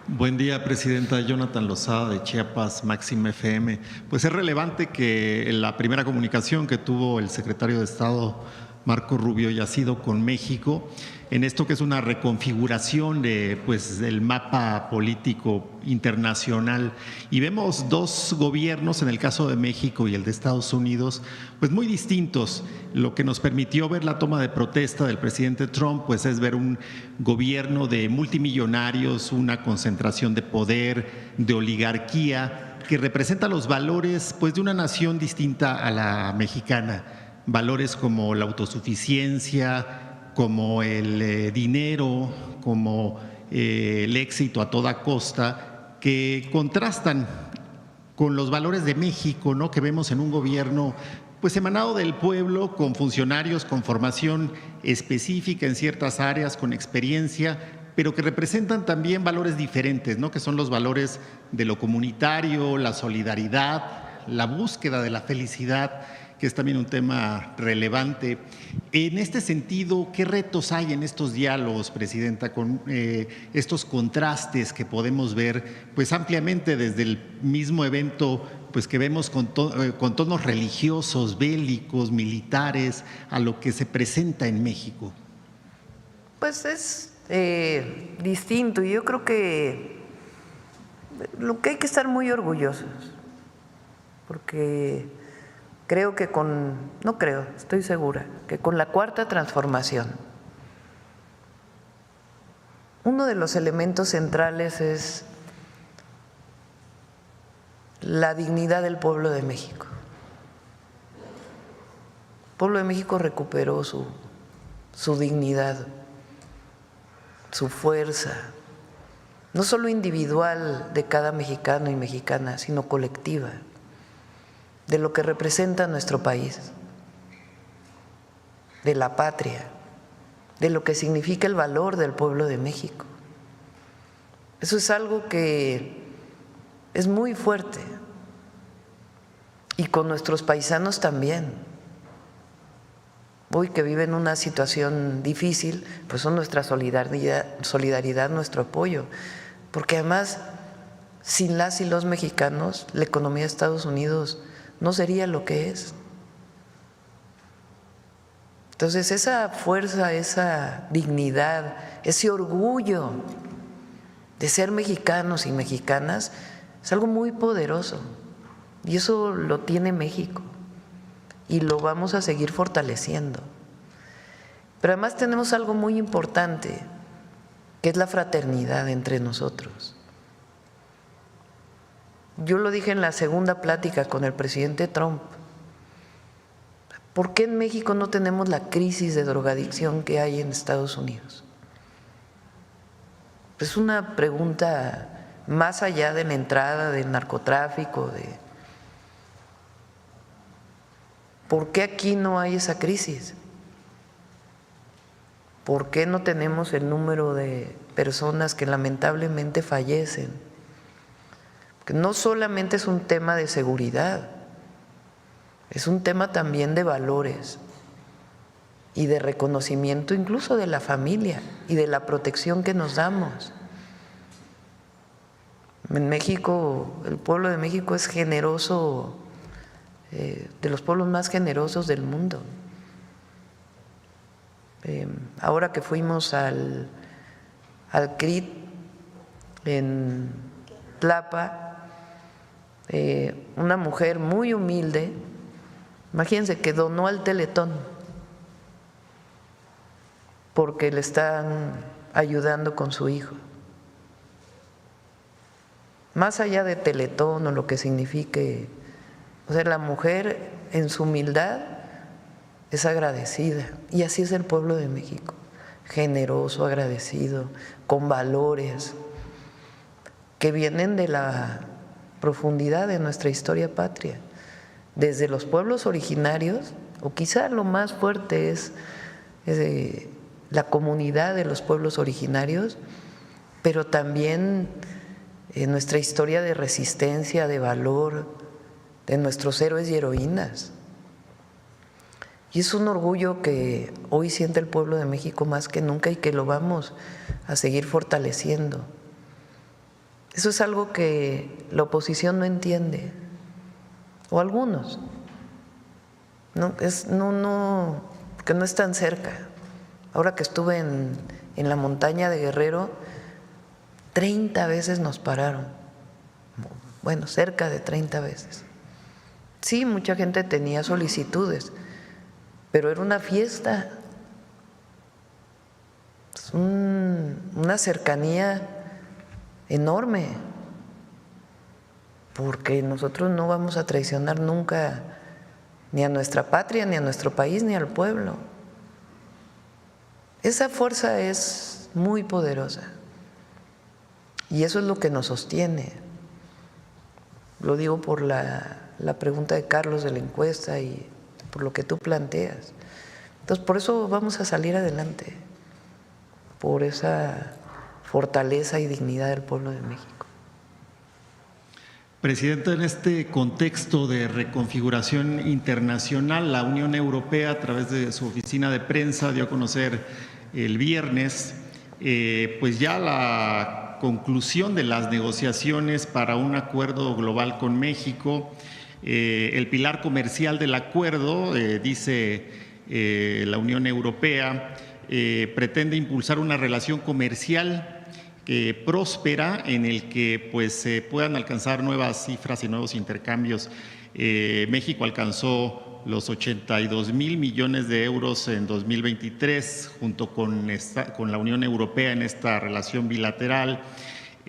Buen día, Presidenta. Jonathan Lozada, de Chiapas, Máxima FM. Pues es relevante que la primera comunicación que tuvo el secretario de Estado, Marco Rubio, haya sido con México, en esto que es una reconfiguración del mapa político internacional. Y vemos dos gobiernos, en el caso de México y el de Estados Unidos, pues muy distintos. Lo que nos permitió ver la toma de protesta del presidente Trump, pues es ver un gobierno de multimillonarios, una concentración de poder, de oligarquía, que representa los valores pues de una nación distinta a la mexicana. Valores como la autosuficiencia, como el dinero, como el éxito a toda costa, que contrastan con los valores de México, ¿no? Que vemos en un gobierno pues emanado del pueblo, con funcionarios con formación específica en ciertas áreas, con experiencia, pero que representan también valores diferentes, ¿no? Que son los valores de lo comunitario, la solidaridad, la búsqueda de la felicidad, que es también un tema relevante. En este sentido, ¿qué retos hay en estos diálogos, Presidenta, con estos contrastes que podemos ver pues ampliamente desde el mismo evento pues que vemos con tonos religiosos, bélicos, militares, a lo que se presenta en México? Pues es distinto y yo creo que lo que hay que estar muy orgullosos, porque estoy segura que con la Cuarta Transformación, uno de los elementos centrales es la dignidad del pueblo de México. El pueblo de México recuperó su dignidad, su fuerza, no solo individual de cada mexicano y mexicana, sino colectiva, de lo que representa nuestro país, de la patria, de lo que significa el valor del pueblo de México. Eso es algo que es muy fuerte y con nuestros paisanos también. hoy que viven una situación difícil, pues son nuestra solidaridad, nuestro apoyo. Porque además, sin las y los mexicanos, la economía de Estados Unidos no sería lo que es. Entonces, esa fuerza, esa dignidad, ese orgullo de ser mexicanos y mexicanas es algo muy poderoso. Y eso lo tiene México y lo vamos a seguir fortaleciendo. Pero además tenemos algo muy importante, que es la fraternidad entre nosotros. Yo lo dije en la segunda plática con el presidente Trump. ¿Por qué en México no tenemos la crisis de drogadicción que hay en Estados Unidos? Es una pregunta más allá de la entrada del narcotráfico, ¿por qué aquí no hay esa crisis? ¿Por qué no tenemos el número de personas que lamentablemente fallecen? Porque no solamente es un tema de seguridad, es un tema también de valores y de reconocimiento incluso de la familia y de la protección que nos damos. En México, el pueblo de México es generoso, de los pueblos más generosos del mundo. Ahora que fuimos al CRIT en Tlapa, una mujer muy humilde, imagínense que donó al Teletón porque le están ayudando con su hijo. Más allá de Teletón o lo que signifique, o sea, la mujer en su humildad es agradecida, y así es el pueblo de México, generoso, agradecido, con valores que vienen de la profundidad de nuestra historia patria, desde los pueblos originarios, o quizá lo más fuerte es la comunidad de los pueblos originarios, pero también nuestra historia de resistencia, de valor, de nuestros héroes y heroínas. Y es un orgullo que hoy siente el pueblo de México más que nunca y que lo vamos a seguir fortaleciendo. Eso es algo que la oposición no entiende, o algunos, porque no están cerca. Ahora que estuve en la montaña de Guerrero, 30 veces nos pararon, bueno, cerca de 30 veces. Sí, mucha gente tenía solicitudes, pero era una fiesta, es una cercanía enorme, porque nosotros no vamos a traicionar nunca ni a nuestra patria, ni a nuestro país, ni al pueblo. Esa fuerza es muy poderosa y eso es lo que nos sostiene. Lo digo por la pregunta de Carlos de la encuesta y por lo que tú planteas. Entonces, por eso vamos a salir adelante, por esa fortaleza y dignidad del pueblo de México. Presidenta, en este contexto de reconfiguración internacional, la Unión Europea, a través de su oficina de prensa, dio a conocer el viernes pues ya la conclusión de las negociaciones para un acuerdo global con México. El pilar comercial del acuerdo, dice la Unión Europea, pretende impulsar una relación comercial próspera en el que pues se puedan alcanzar nuevas cifras y nuevos intercambios. México alcanzó los 82,000 millones de euros en 2023 junto con la Unión Europea en esta relación bilateral.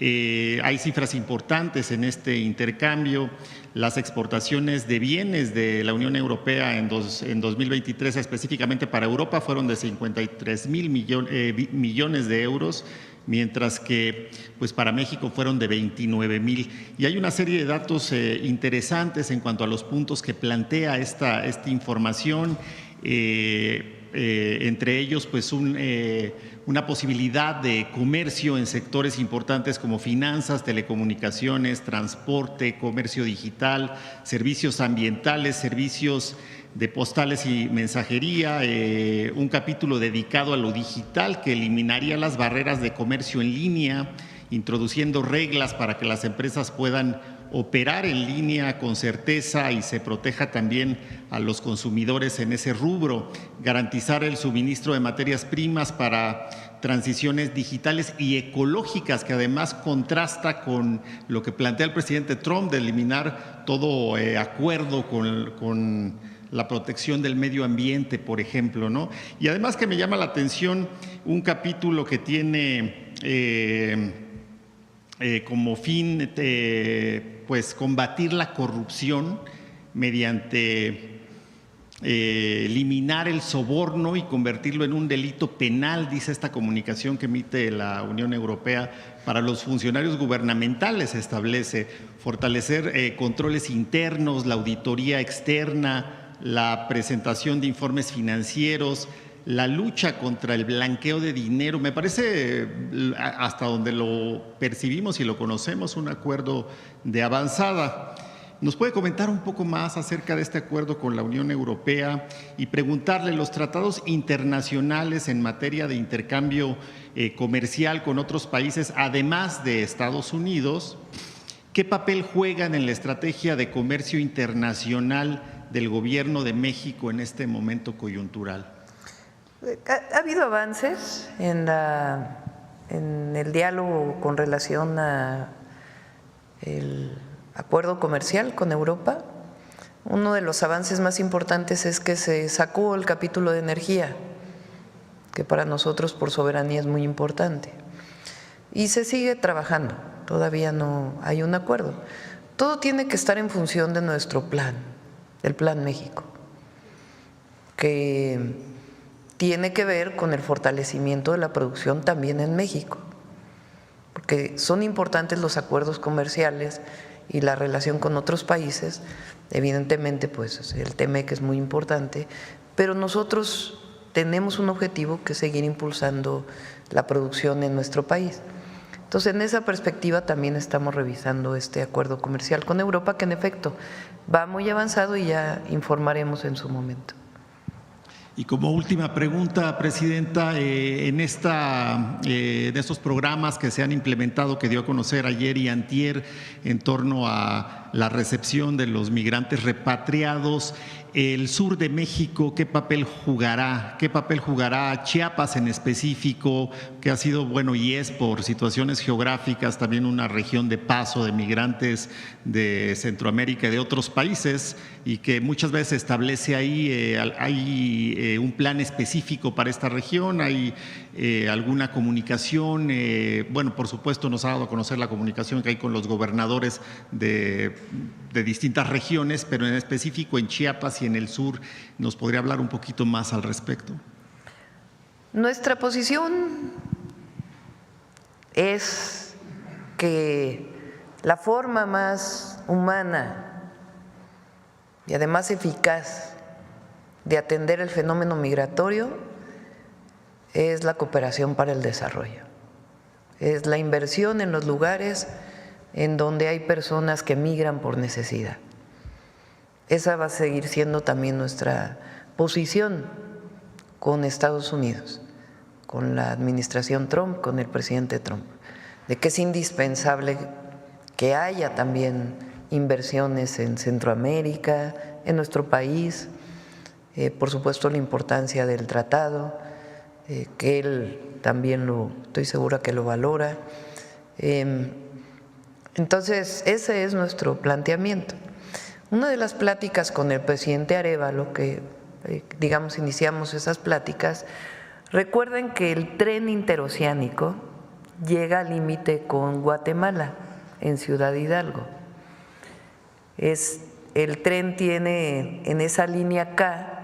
Hay cifras importantes en este intercambio. Las exportaciones de bienes de la Unión Europea en 2023 específicamente para Europa fueron de 53,000 millones de euros, mientras que pues para México fueron de 29,000. Y hay una serie de datos interesantes en cuanto a los puntos que plantea esta información, entre ellos pues una posibilidad de comercio en sectores importantes como finanzas, telecomunicaciones, transporte, comercio digital, servicios ambientales, servicios de postales y mensajería, un capítulo dedicado a lo digital que eliminaría las barreras de comercio en línea, introduciendo reglas para que las empresas puedan operar en línea con certeza y se proteja también a los consumidores en ese rubro, garantizar el suministro de materias primas para transiciones digitales y ecológicas, que además contrasta con lo que plantea el presidente Trump de eliminar todo acuerdo con la protección del medio ambiente, por ejemplo, ¿no? Y además que me llama la atención un capítulo que tiene como fin pues combatir la corrupción mediante eliminar el soborno y convertirlo en un delito penal, dice esta comunicación que emite la Unión Europea para los funcionarios gubernamentales. Establece fortalecer controles internos, la auditoría externa, la presentación de informes financieros, la lucha contra el blanqueo de dinero. Me parece, hasta donde lo percibimos y lo conocemos, un acuerdo de avanzada. ¿Nos puede comentar un poco más acerca de este acuerdo con la Unión Europea y preguntarle los tratados internacionales en materia de intercambio comercial con otros países, además de Estados Unidos, qué papel juegan en la estrategia de comercio internacional del Gobierno de México en este momento coyuntural? Ha habido avances en el diálogo con relación a el acuerdo comercial con Europa. Uno de los avances más importantes es que se sacó el capítulo de energía, que para nosotros por soberanía es muy importante. Y se sigue trabajando, todavía no hay un acuerdo. Todo tiene que estar en función de nuestro plan, el Plan México, que tiene que ver con el fortalecimiento de la producción también en México, porque son importantes los acuerdos comerciales y la relación con otros países. Evidentemente, pues el TEMEC es muy importante, pero nosotros tenemos un objetivo que es seguir impulsando la producción en nuestro país. Entonces, en esa perspectiva también estamos revisando este acuerdo comercial con Europa, que en efecto va muy avanzado y ya informaremos en su momento. Y como última pregunta, Presidenta, en estos programas que se han implementado, que dio a conocer ayer y antier en torno a la recepción de los migrantes repatriados, el sur de México, ¿qué papel jugará? ¿Qué papel jugará Chiapas en específico, que ha sido, bueno, y es por situaciones geográficas también una región de paso de migrantes de Centroamérica y de otros países, y que muchas veces establece ahí, hay un plan específico para esta región? ¿Hay alguna comunicación? Bueno, por supuesto nos ha dado a conocer la comunicación que hay con los gobernadores de distintas regiones, pero en específico en Chiapas y en el sur, ¿nos podría hablar un poquito más al respecto? Nuestra posición es que la forma más humana y además eficaz de atender el fenómeno migratorio es la cooperación para el desarrollo, es la inversión en los lugares en donde hay personas que migran por necesidad. Esa va a seguir siendo también nuestra posición con Estados Unidos, con la administración Trump, con el presidente Trump, de que es indispensable que haya también inversiones en Centroamérica, en nuestro país, por supuesto la importancia del tratado, que él también estoy segura que lo valora. Entonces, ese es nuestro planteamiento. Una de las pláticas con el presidente Arévalo, que digamos iniciamos esas pláticas, recuerden que el tren interoceánico llega al límite con Guatemala, en Ciudad Hidalgo. El tren tiene en esa línea K,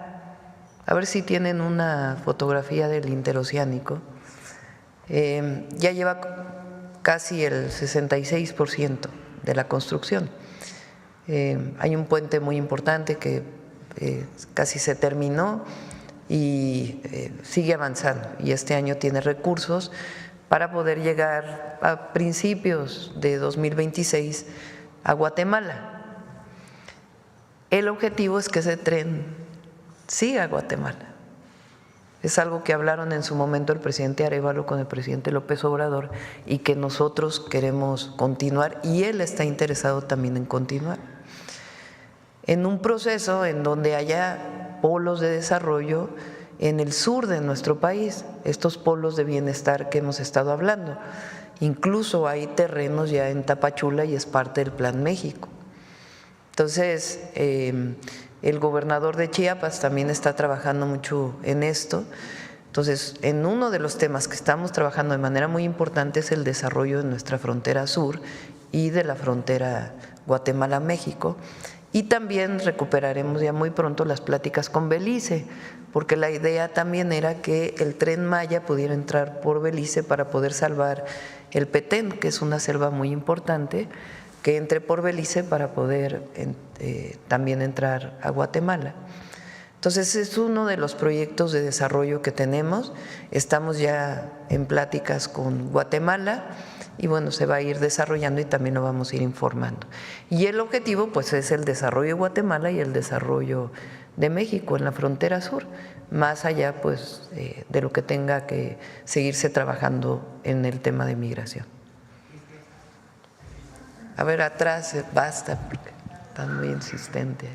a ver si tienen una fotografía del interoceánico, ya lleva casi el 66% de la construcción. Hay un puente muy importante que casi se terminó y sigue avanzando, y este año tiene recursos para poder llegar a principios de 2026 a Guatemala. El objetivo es que ese tren sí a Guatemala. Es algo que hablaron en su momento el presidente Arévalo con el presidente López Obrador y que nosotros queremos continuar, y él está interesado también en continuar. En un proceso en donde haya polos de desarrollo en el sur de nuestro país, estos polos de bienestar que hemos estado hablando. Incluso hay terrenos ya en Tapachula y es parte del Plan México. Entonces, el gobernador de Chiapas también está trabajando mucho en esto. Entonces, en uno de los temas que estamos trabajando de manera muy importante es el desarrollo de nuestra frontera sur y de la frontera Guatemala-México. Y también recuperaremos ya muy pronto las pláticas con Belice, porque la idea también era que el Tren Maya pudiera entrar por Belice para poder salvar el Petén, que es una selva muy importante, que entre por Belice para poder también entrar a Guatemala. Entonces es uno de los proyectos de desarrollo que tenemos. Estamos ya en pláticas con Guatemala y bueno, se va a ir desarrollando y también lo vamos a ir informando. Y el objetivo pues es el desarrollo de Guatemala y el desarrollo de México en la frontera sur, más allá pues de lo que tenga que seguirse trabajando en el tema de migración. A ver, atrás, basta, porque están muy insistentes.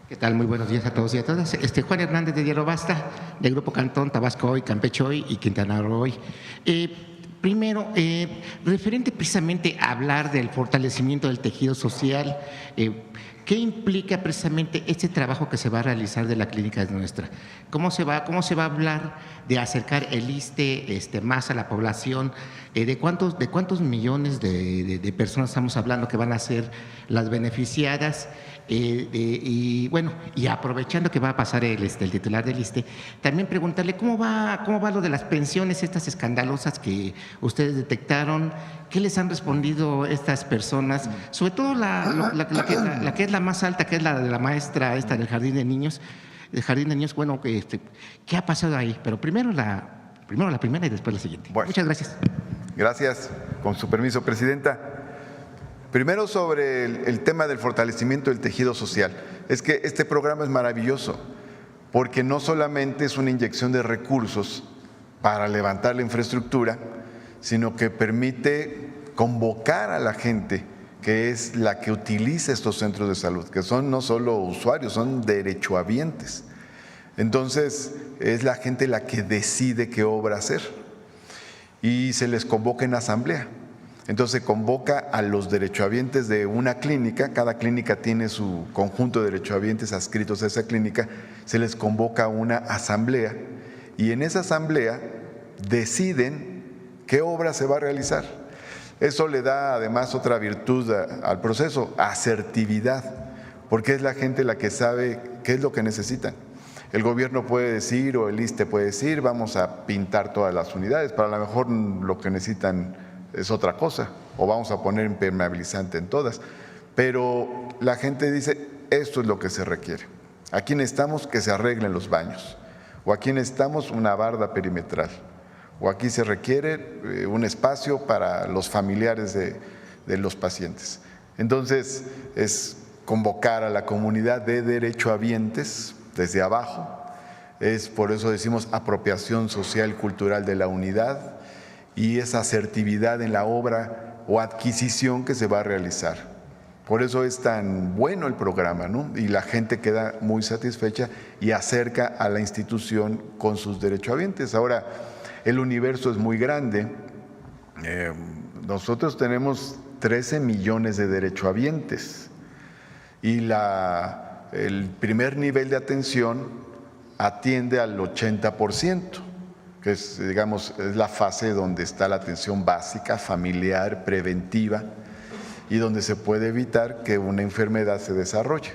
¿Qué tal? Muy buenos días a todos y a todas. Juan Hernández de Diario Basta, del Grupo Cantón, Tabasco Hoy, Campeche Hoy y Quintana Roo Hoy. Primero, referente precisamente a hablar del fortalecimiento del tejido social, ¿qué implica precisamente este trabajo que se va a realizar de la clínica nuestra? ¿Cómo se va a hablar de acercar el ISSSTE más a la población? ¿De cuántos millones de personas estamos hablando que van a ser las beneficiadas? Y bueno, y aprovechando que va a pasar el titular del ISSSTE, también preguntarle cómo va lo de las pensiones estas escandalosas que ustedes detectaron. ¿Qué les han respondido estas personas? Sobre todo la que es la más alta, que es la de la maestra esta del Jardín de Niños. Bueno, ¿qué ha pasado ahí? Pero primero la primera y después la siguiente. Bueno, muchas gracias. Gracias. Con su permiso, Presidenta. Primero sobre el tema del fortalecimiento del tejido social. Es que este programa es maravilloso porque no solamente es una inyección de recursos para levantar la infraestructura, sino que permite convocar a la gente que es la que utiliza estos centros de salud, que son no solo usuarios, son derechohabientes. Entonces, es la gente la que decide qué obra hacer y se les convoca en asamblea. Entonces, se convoca a los derechohabientes de una clínica, cada clínica tiene su conjunto de derechohabientes adscritos a esa clínica, se les convoca a una asamblea y en esa asamblea deciden qué obra se va a realizar. Eso le da además otra virtud al proceso, asertividad, porque es la gente la que sabe qué es lo que necesitan. El gobierno puede decir o el ISSSTE puede decir vamos a pintar todas las unidades, pero a lo mejor lo que necesitan es otra cosa, o vamos a poner impermeabilizante en todas, pero la gente dice esto es lo que se requiere. Aquí necesitamos que se arreglen los baños, o aquí necesitamos una barda perimetral, o aquí se requiere un espacio para los familiares de los pacientes. Entonces, es convocar a la comunidad de derechohabientes desde abajo, es por eso decimos apropiación social y cultural de la unidad y esa asertividad en la obra o adquisición que se va a realizar. Por eso es tan bueno el programa, ¿no? Y la gente queda muy satisfecha y acerca a la institución con sus derechohabientes. Ahora, el universo es muy grande. Nosotros tenemos 13 millones de derechohabientes y el primer nivel de atención atiende al 80%, que es, digamos, es la fase donde está la atención básica, familiar, preventiva y donde se puede evitar que una enfermedad se desarrolle.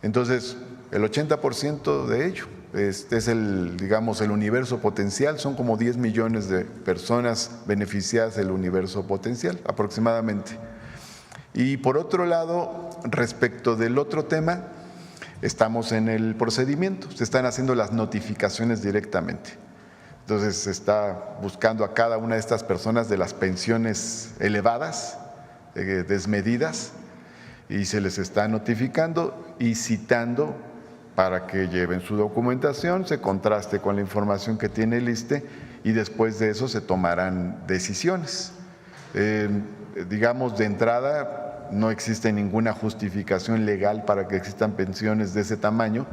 Entonces, el 80% de ello es digamos, el universo potencial, son como 10 millones de personas beneficiadas del universo potencial aproximadamente. Y por otro lado, respecto del otro tema, estamos en el procedimiento, se están haciendo las notificaciones directamente. Entonces se está buscando a cada una de estas personas de las pensiones elevadas, desmedidas, y se les está notificando y citando para que lleven su documentación, se contraste con la información que tiene el ISSSTE y después de eso se tomarán decisiones. Digamos, de entrada no existe ninguna justificación legal para que existan pensiones de ese tamaño.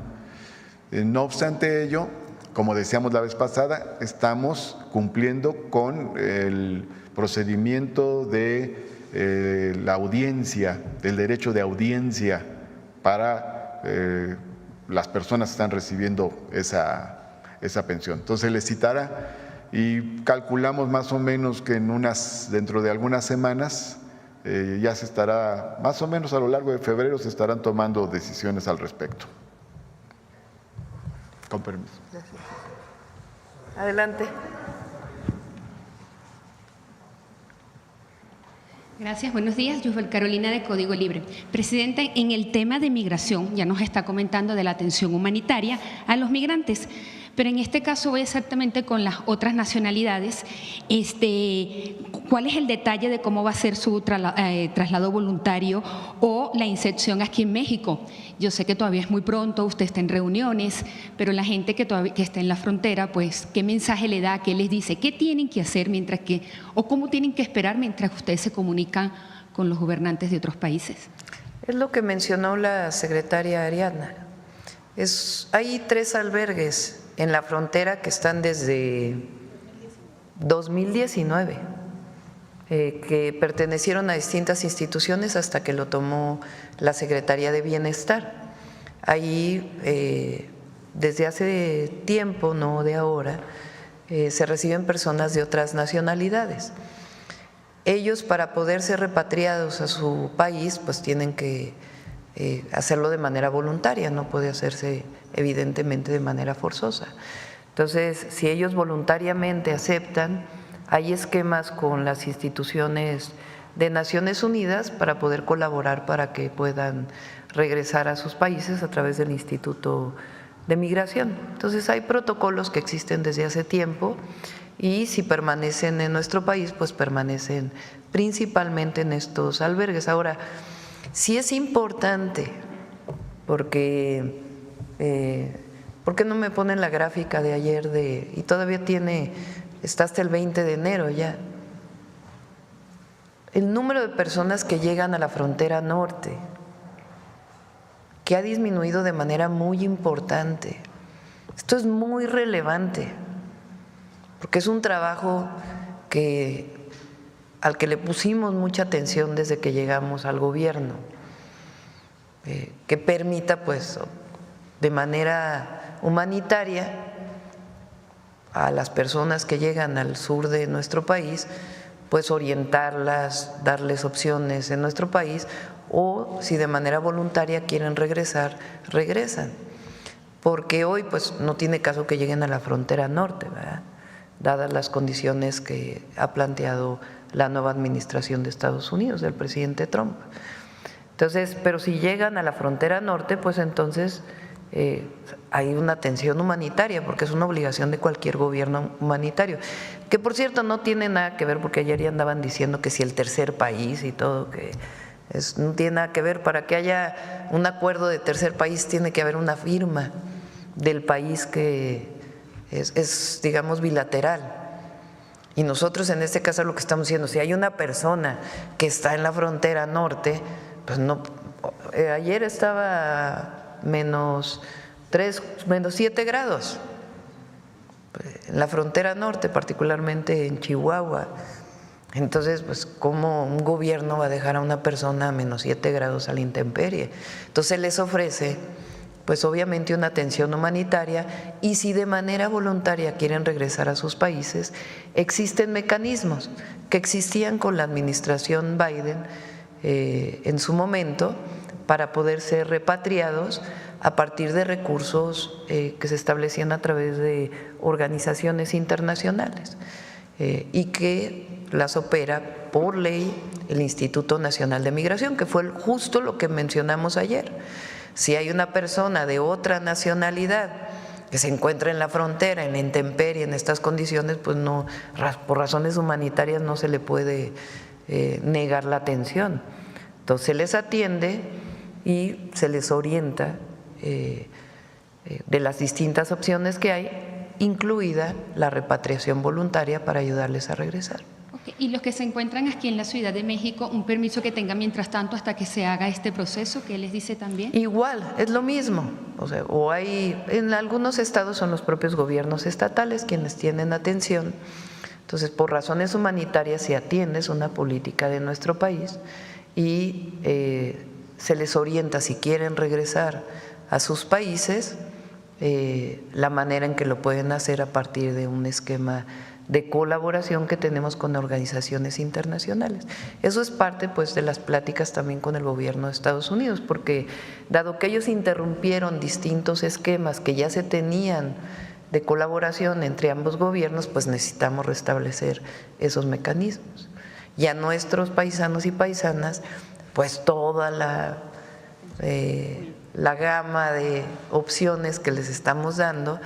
No obstante ello, como decíamos la vez pasada, estamos cumpliendo con el procedimiento de la audiencia, del derecho de audiencia para las personas que están recibiendo esa pensión. Entonces les citará y calculamos más o menos que dentro de algunas semanas ya se estará, más o menos a lo largo de febrero se estarán tomando decisiones al respecto. Con permiso. Gracias. Adelante. Gracias, buenos días. Yusbel Carolina de Código Libre. Presidente, en el tema de migración, ya nos está comentando de la atención humanitaria a los migrantes, pero en este caso voy exactamente con las otras nacionalidades. ¿Cuál es el detalle de cómo va a ser su traslado voluntario o la inserción aquí en México? Yo sé que todavía es muy pronto, usted está en reuniones, pero la gente que está en la frontera, pues, ¿qué mensaje le da? ¿Qué les dice? ¿Qué tienen que hacer o cómo tienen que esperar mientras ustedes se comunican con los gobernantes de otros países? Es lo que mencionó la secretaria Ariadna. Hay 3 albergues en la frontera que están desde 2019, que pertenecieron a distintas instituciones hasta que lo tomó la Secretaría de Bienestar. Ahí, desde hace tiempo, no de ahora, se reciben personas de otras nacionalidades. Ellos, para poder ser repatriados a su país, pues tienen que hacerlo de manera voluntaria, no puede hacerse evidentemente de manera forzosa. Entonces, si ellos voluntariamente aceptan, hay esquemas con las instituciones de Naciones Unidas para poder colaborar para que puedan regresar a sus países a través del Instituto de Migración. Entonces, hay protocolos que existen desde hace tiempo y si permanecen en nuestro país, pues permanecen principalmente en estos albergues. Ahora, sí es importante, porque ¿por qué no me ponen la gráfica de ayer y todavía está hasta el 20 de enero ya? El número de personas que llegan a la frontera norte, que ha disminuido de manera muy importante. Esto es muy relevante, porque es un trabajo al que le pusimos mucha atención desde que llegamos al gobierno, que permita, pues, de manera humanitaria a las personas que llegan al sur de nuestro país, pues orientarlas, darles opciones en nuestro país, o si de manera voluntaria quieren regresar, regresan. Porque hoy, pues, no tiene caso que lleguen a la frontera norte, ¿verdad?, dadas las condiciones que ha planteado la nueva administración de Estados Unidos, del presidente Trump. Entonces, pero si llegan a la frontera norte, pues entonces hay una atención humanitaria, porque es una obligación de cualquier gobierno humanitario, que por cierto no tiene nada que ver, porque ayer ya andaban diciendo que si el tercer país y todo, que no tiene nada que ver. Para que haya un acuerdo de tercer país tiene que haber una firma del país que es digamos, bilateral. Y nosotros en este caso lo que estamos diciendo, si hay una persona que está en la frontera norte, pues no, ayer estaba -3, -7 grados en la frontera norte, particularmente en Chihuahua. Entonces, pues, ¿cómo un gobierno va a dejar a una persona a -7 grados a la intemperie? Entonces les ofrece, pues obviamente, una atención humanitaria, y si de manera voluntaria quieren regresar a sus países, existen mecanismos que existían con la administración Biden en su momento para poder ser repatriados a partir de recursos que se establecían a través de organizaciones internacionales y que las opera por ley el Instituto Nacional de Migración, que fue justo lo que mencionamos ayer. Si hay una persona de otra nacionalidad que se encuentra en la frontera, en la intemperie, en estas condiciones, pues no, por razones humanitarias no se le puede negar la atención. Entonces se les atiende y se les orienta de las distintas opciones que hay, incluida la repatriación voluntaria para ayudarles a regresar. Okay. Y los que se encuentran aquí en la Ciudad de México, un permiso que tengan mientras tanto hasta que se haga este proceso, ¿qué les dice también? Igual, es lo mismo. O sea, o hay, en algunos estados son los propios gobiernos estatales quienes tienen atención. Entonces, por razones humanitarias, si atiendes una política de nuestro país y se les orienta si quieren regresar a sus países, la manera en que lo pueden hacer a partir de un esquema de colaboración que tenemos con organizaciones internacionales. Eso es parte pues de las pláticas también con el gobierno de Estados Unidos, porque dado que ellos interrumpieron distintos esquemas que ya se tenían de colaboración entre ambos gobiernos, pues necesitamos restablecer esos mecanismos. Y a nuestros paisanos y paisanas, pues toda la gama de opciones que les estamos dando,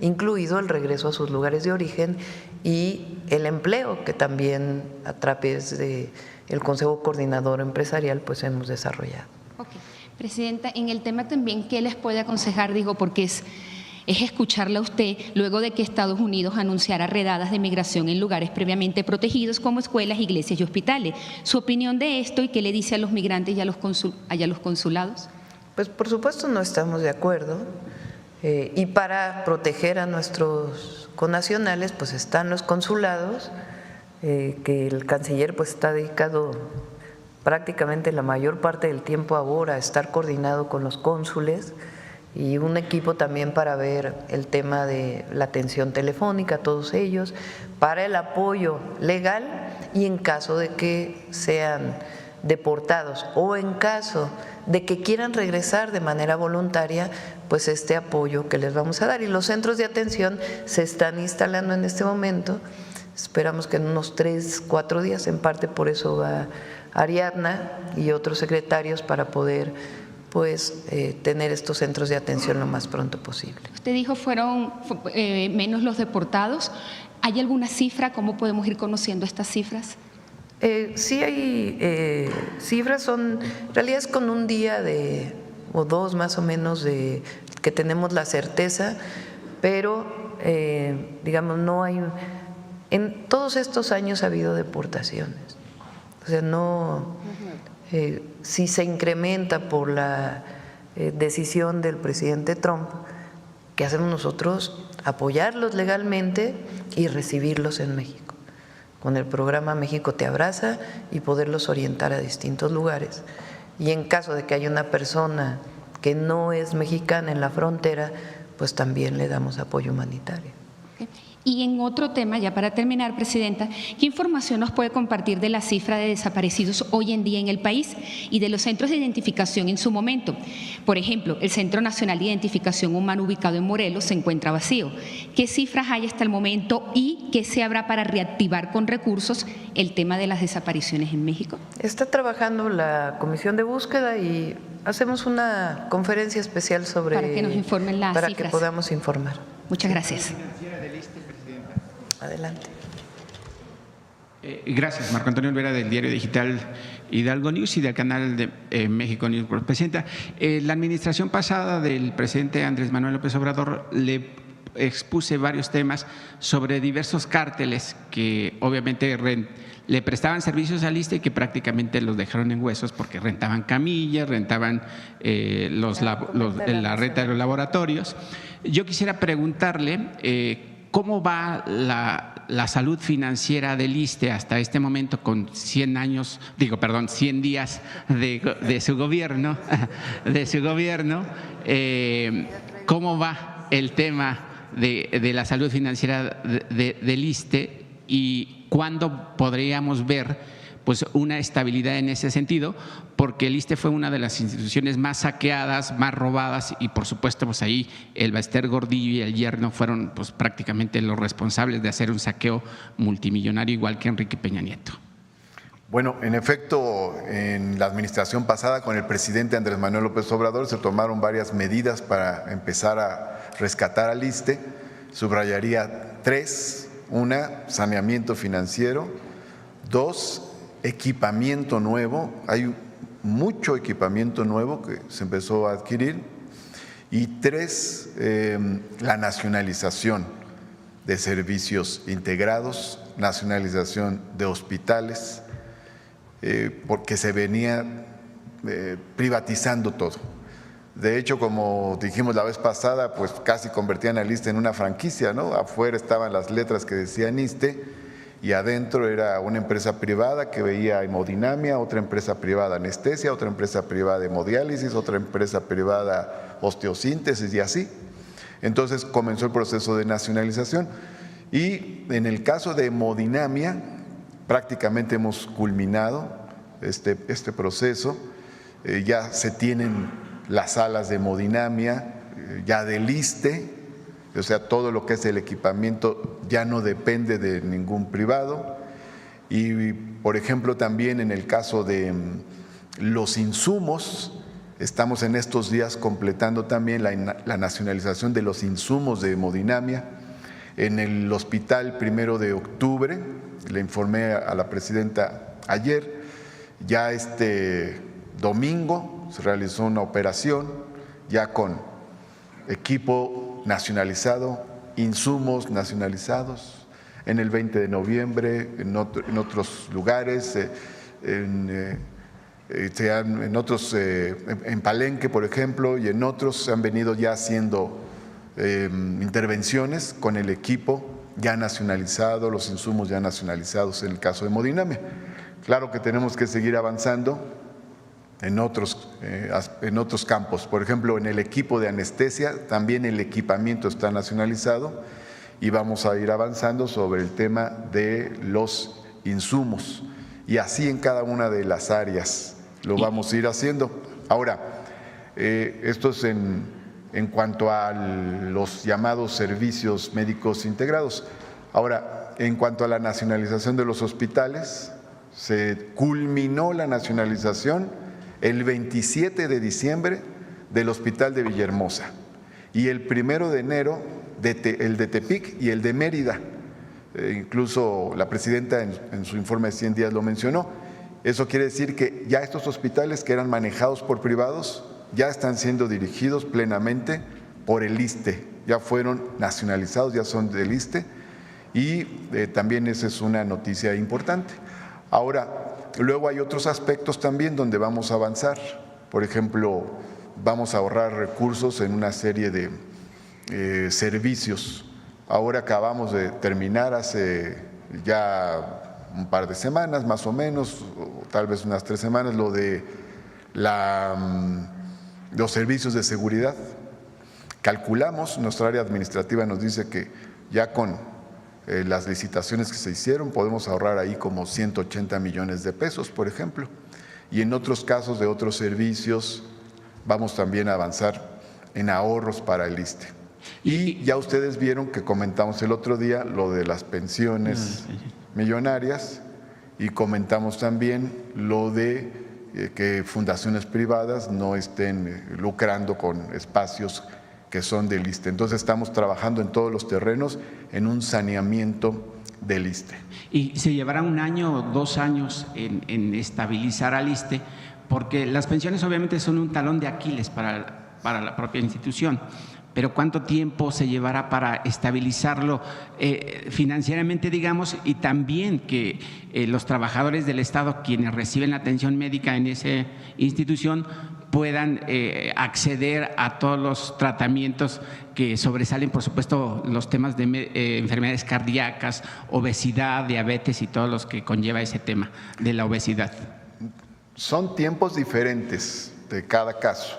incluido el regreso a sus lugares de origen y el empleo que también a través del Consejo Coordinador Empresarial pues hemos desarrollado. Okay. Presidenta, en el tema también, ¿qué les puede aconsejar? Digo, porque es escucharla a usted luego de que Estados Unidos anunciara redadas de migración en lugares previamente protegidos como escuelas, iglesias y hospitales. ¿Su opinión de esto y qué le dice a los migrantes y a los consulados? Pues por supuesto no estamos de acuerdo. Y para proteger a nuestros connacionales pues están los consulados, que el canciller pues está dedicado prácticamente la mayor parte del tiempo ahora a estar coordinado con los cónsules, y un equipo también para ver el tema de la atención telefónica, todos ellos, para el apoyo legal y en caso de que sean deportados o en caso de que quieran regresar de manera voluntaria, pues este apoyo que les vamos a dar. Y los centros de atención se están instalando en este momento, esperamos que en unos 3-4 días, en parte por eso va Ariadna y otros secretarios para poder pues tener estos centros de atención lo más pronto posible. Usted dijo fueron menos los deportados. ¿Hay alguna cifra? ¿Cómo podemos ir conociendo estas cifras? Sí hay cifras, en realidad es con un día o dos más o menos de que tenemos la certeza, pero digamos no hay, en todos estos años ha habido deportaciones, o sea no, si se incrementa por la decisión del presidente Trump, ¿qué hacemos nosotros? Apoyarlos legalmente y recibirlos en México con el programa México te abraza y poderlos orientar a distintos lugares. Y en caso de que haya una persona que no es mexicana en la frontera, pues también le damos apoyo humanitario. Y en otro tema, ya para terminar, Presidenta, ¿qué información nos puede compartir de la cifra de desaparecidos hoy en día en el país y de los centros de identificación en su momento? Por ejemplo, el Centro Nacional de Identificación Humana ubicado en Morelos se encuentra vacío. ¿Qué cifras hay hasta el momento y qué se habrá para reactivar con recursos el tema de las desapariciones en México? Está trabajando la Comisión de Búsqueda y hacemos una conferencia especial sobre… Para que nos informen las para cifras. que podamos informar. Muchas gracias. Adelante. Gracias, Marco Antonio Olvera del diario digital Hidalgo News y del canal de México News. Presidenta, la administración pasada del presidente Andrés Manuel López Obrador le expuse varios temas sobre diversos cárteles que obviamente le prestaban servicios al ISSSTE y que prácticamente los dejaron en huesos porque rentaban camillas, rentaban la renta de los laboratorios. Yo quisiera preguntarle ¿cómo va la salud financiera del ISSSTE hasta este momento con 100 días de su gobierno? ¿Cómo va el tema de la salud financiera del ISSSTE y cuándo podríamos ver pues una estabilidad en ese sentido? Porque el ISSSTE fue una de las instituciones más saqueadas, más robadas y por supuesto pues ahí el Baester Gordillo y el yerno fueron pues prácticamente los responsables de hacer un saqueo multimillonario igual que Enrique Peña Nieto. Bueno, en efecto, en la administración pasada con el presidente Andrés Manuel López Obrador se tomaron varias medidas para empezar a rescatar al ISSSTE. Subrayaría 3, 1, saneamiento financiero, 2, equipamiento nuevo. Hay mucho equipamiento nuevo que se empezó a adquirir. Y 3, la nacionalización de servicios integrados, nacionalización de hospitales, porque se venía privatizando todo. De hecho, como dijimos la vez pasada, pues casi convertían al ISSSTE en una franquicia, ¿no? Afuera estaban las letras que decían ISSSTE y adentro era una empresa privada que veía hemodinamia, otra empresa privada anestesia, otra empresa privada hemodiálisis, otra empresa privada osteosíntesis y así. Entonces comenzó el proceso de nacionalización y en el caso de hemodinamia prácticamente hemos culminado este proceso. Ya se tienen las salas de hemodinamia ya del ISSSTE, o sea, todo lo que es el equipamiento ya no depende de ningún privado. Y, por ejemplo, también en el caso de los insumos, estamos en estos días completando también la nacionalización de los insumos de hemodinamia. En el hospital 1 de octubre, le informé a la presidenta ayer, ya este domingo se realizó una operación ya con equipo nacionalizado, insumos nacionalizados. En el 20 de noviembre, en otros lugares, en Palenque, por ejemplo, y en otros se han venido ya haciendo intervenciones con el equipo ya nacionalizado, los insumos ya nacionalizados en el caso de hemodinamia. Claro que tenemos que seguir avanzando en otros campos. Por ejemplo, en el equipo de anestesia también el equipamiento está nacionalizado y vamos a ir avanzando sobre el tema de los insumos y así en cada una de las áreas lo vamos a ir haciendo. Ahora, esto es en cuanto a los llamados servicios médicos integrados. Ahora, en cuanto a la nacionalización de los hospitales, se culminó la nacionalización el 27 de diciembre del Hospital de Villahermosa y el 1 de enero el de Tepic y el de Mérida. Incluso la presidenta en su informe de 100 días lo mencionó. Eso quiere decir que ya estos hospitales que eran manejados por privados ya están siendo dirigidos plenamente por el ISSSTE, ya fueron nacionalizados, ya son del ISSSTE y también esa es una noticia importante. Ahora, luego hay otros aspectos también donde vamos a avanzar. Por ejemplo, vamos a ahorrar recursos en una serie de servicios. Ahora acabamos de terminar hace ya un par de semanas más o menos, o tal vez unas 3 semanas, lo de los servicios de seguridad. Calculamos, nuestra área administrativa nos dice que ya con las licitaciones que se hicieron podemos ahorrar ahí como 180 millones de pesos, por ejemplo. Y en otros casos de otros servicios vamos también a avanzar en ahorros para el ISSSTE. Y ya ustedes vieron que comentamos el otro día lo de las pensiones millonarias y comentamos también lo de que fundaciones privadas no estén lucrando con espacios que son del ISSSTE. Entonces estamos trabajando en todos los terrenos en un saneamiento del ISSSTE. Y se llevará 1 año o 2 años en estabilizar al ISSSTE, porque las pensiones obviamente son un talón de Aquiles para la propia institución. Pero ¿cuánto tiempo se llevará para estabilizarlo financieramente, digamos, y también que los trabajadores del Estado, quienes reciben la atención médica en esa institución, puedan acceder a todos los tratamientos que sobresalen, por supuesto, los temas de enfermedades cardíacas, obesidad, diabetes y todos los que conlleva ese tema de la obesidad? Son tiempos diferentes de cada caso.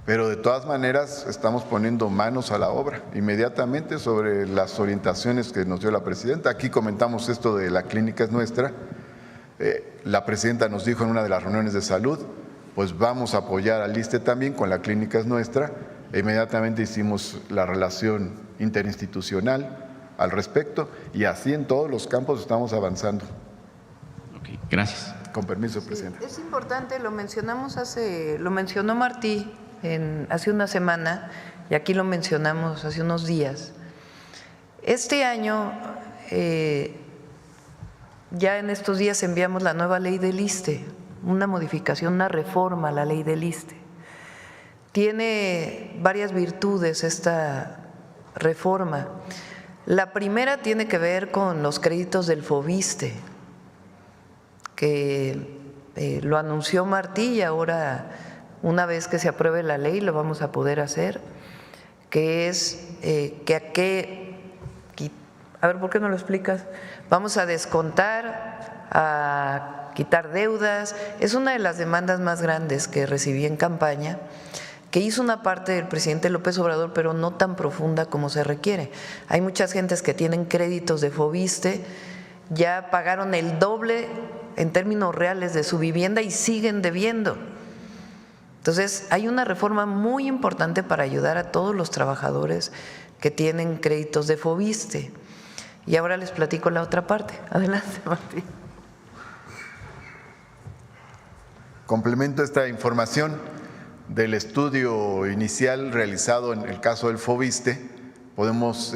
Pero de todas maneras estamos poniendo manos a la obra inmediatamente sobre las orientaciones que nos dio la presidenta. Aquí comentamos esto de la clínica es nuestra. La presidenta nos dijo en una de las reuniones de salud, pues vamos a apoyar al ISSSTE también con la clínica es nuestra. E inmediatamente hicimos la relación interinstitucional al respecto y así en todos los campos estamos avanzando. Ok, gracias. Con permiso, presidenta. Es importante, lo mencionó Martí hace una semana y aquí lo mencionamos hace unos días. Este año, ya en estos días enviamos la nueva ley del ISSSTE, una modificación, una reforma a la ley del ISSSTE. Tiene varias virtudes esta reforma. La primera tiene que ver con los créditos del FOVISSSTE, que lo anunció Martí y ahora, una vez que se apruebe la ley, lo vamos a poder hacer, que es a ver, ¿por qué no lo explicas? Vamos a descontar, a quitar deudas. Es una de las demandas más grandes que recibí en campaña, que hizo una parte del presidente López Obrador, pero no tan profunda como se requiere. Hay muchas gentes que tienen créditos de FOVISSSTE, ya pagaron el doble en términos reales de su vivienda y siguen debiendo. Entonces, hay una reforma muy importante para ayudar a todos los trabajadores que tienen créditos de FOVISSSTE. Y ahora les platico la otra parte. Adelante, Martín. Complemento esta información del estudio inicial realizado en el caso del FOVISSSTE. Podemos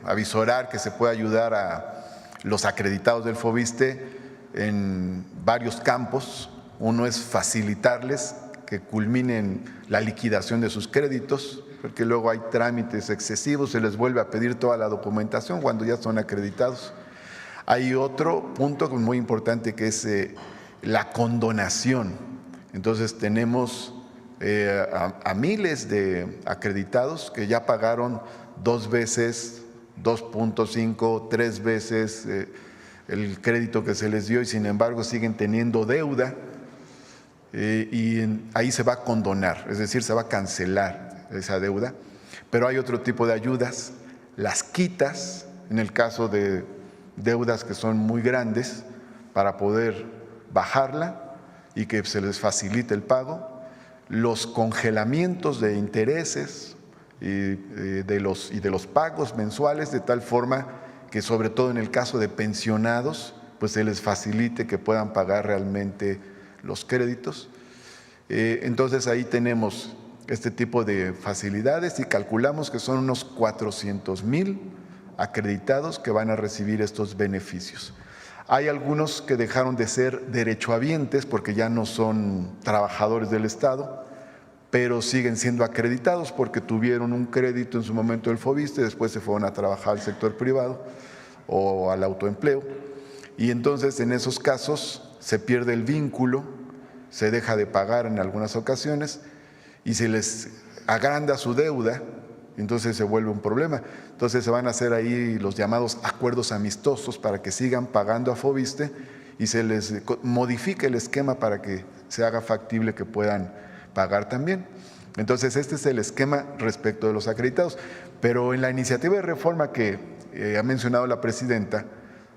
avisorar que se puede ayudar a los acreditados del FOVISSSTE en varios campos. Uno es facilitarles que culminen la liquidación de sus créditos, porque luego hay trámites excesivos, se les vuelve a pedir toda la documentación cuando ya son acreditados. Hay otro punto muy importante que es la condonación. Entonces tenemos a miles de acreditados que ya pagaron 2 veces, 2.5, 3 veces el crédito que se les dio y sin embargo siguen teniendo deuda. Ahí se va a condonar, es decir, se va a cancelar esa deuda, pero hay otro tipo de ayudas, las quitas, en el caso de deudas que son muy grandes, para poder bajarla y que se les facilite el pago, los congelamientos de intereses y de los pagos mensuales, de tal forma que sobre todo en el caso de pensionados, pues se les facilite que puedan pagar realmente los créditos. Entonces ahí tenemos este tipo de facilidades y calculamos que son unos 400,000 acreditados que van a recibir estos beneficios. Hay algunos que dejaron de ser derechohabientes porque ya no son trabajadores del Estado, pero siguen siendo acreditados porque tuvieron un crédito en su momento del FOVISSSTE, después se fueron a trabajar al sector privado o al autoempleo. Y entonces en esos casos se pierde el vínculo, se deja de pagar en algunas ocasiones y se les agranda su deuda, entonces se vuelve un problema. Entonces se van a hacer ahí los llamados acuerdos amistosos para que sigan pagando a FOVISSSTE y se les modifique el esquema para que se haga factible que puedan pagar también. Entonces este es el esquema respecto de los acreditados, pero en la iniciativa de reforma que ha mencionado la presidenta,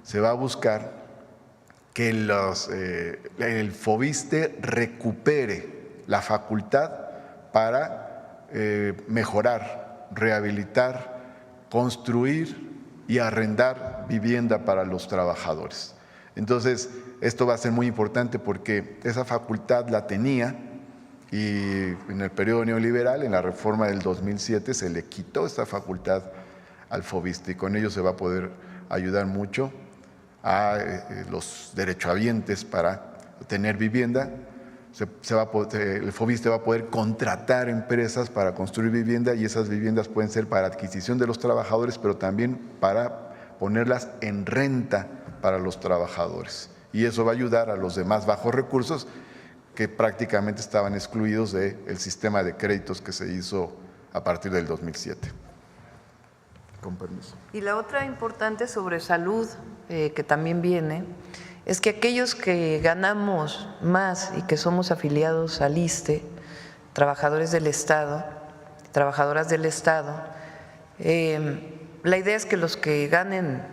se va a buscar que el FOVISSSTE recupere la facultad para mejorar, rehabilitar, construir y arrendar vivienda para los trabajadores. Entonces, esto va a ser muy importante porque esa facultad la tenía y en el periodo neoliberal, en la reforma del 2007, se le quitó esta facultad al FOVISSSTE y con ello se va a poder ayudar mucho a los derechohabientes para tener vivienda. El FOVISSSTE va a poder contratar empresas para construir vivienda y esas viviendas pueden ser para adquisición de los trabajadores, pero también para ponerlas en renta para los trabajadores. Y eso va a ayudar a los demás bajos recursos que prácticamente estaban excluidos del sistema de créditos que se hizo a partir del 2007. Con permiso. Y la otra importante sobre salud que también viene es que aquellos que ganamos más y que somos afiliados al ISSSTE, trabajadores del Estado, trabajadoras del Estado, la idea es que los que ganen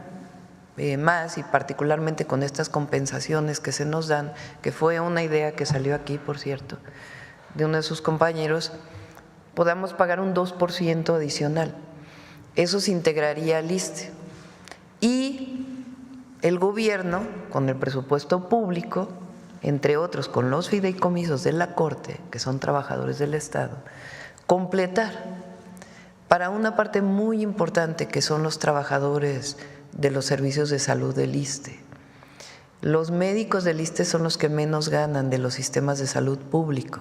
más y particularmente con estas compensaciones que se nos dan, que fue una idea que salió aquí, por cierto, de uno de sus compañeros, podamos pagar un 2% adicional. Eso se integraría al ISSSTE y el gobierno, con el presupuesto público, entre otros con los fideicomisos de la Corte, que son trabajadores del Estado, completar para una parte muy importante que son los trabajadores de los servicios de salud del ISSSTE. Los médicos del ISSSTE son los que menos ganan de los sistemas de salud público.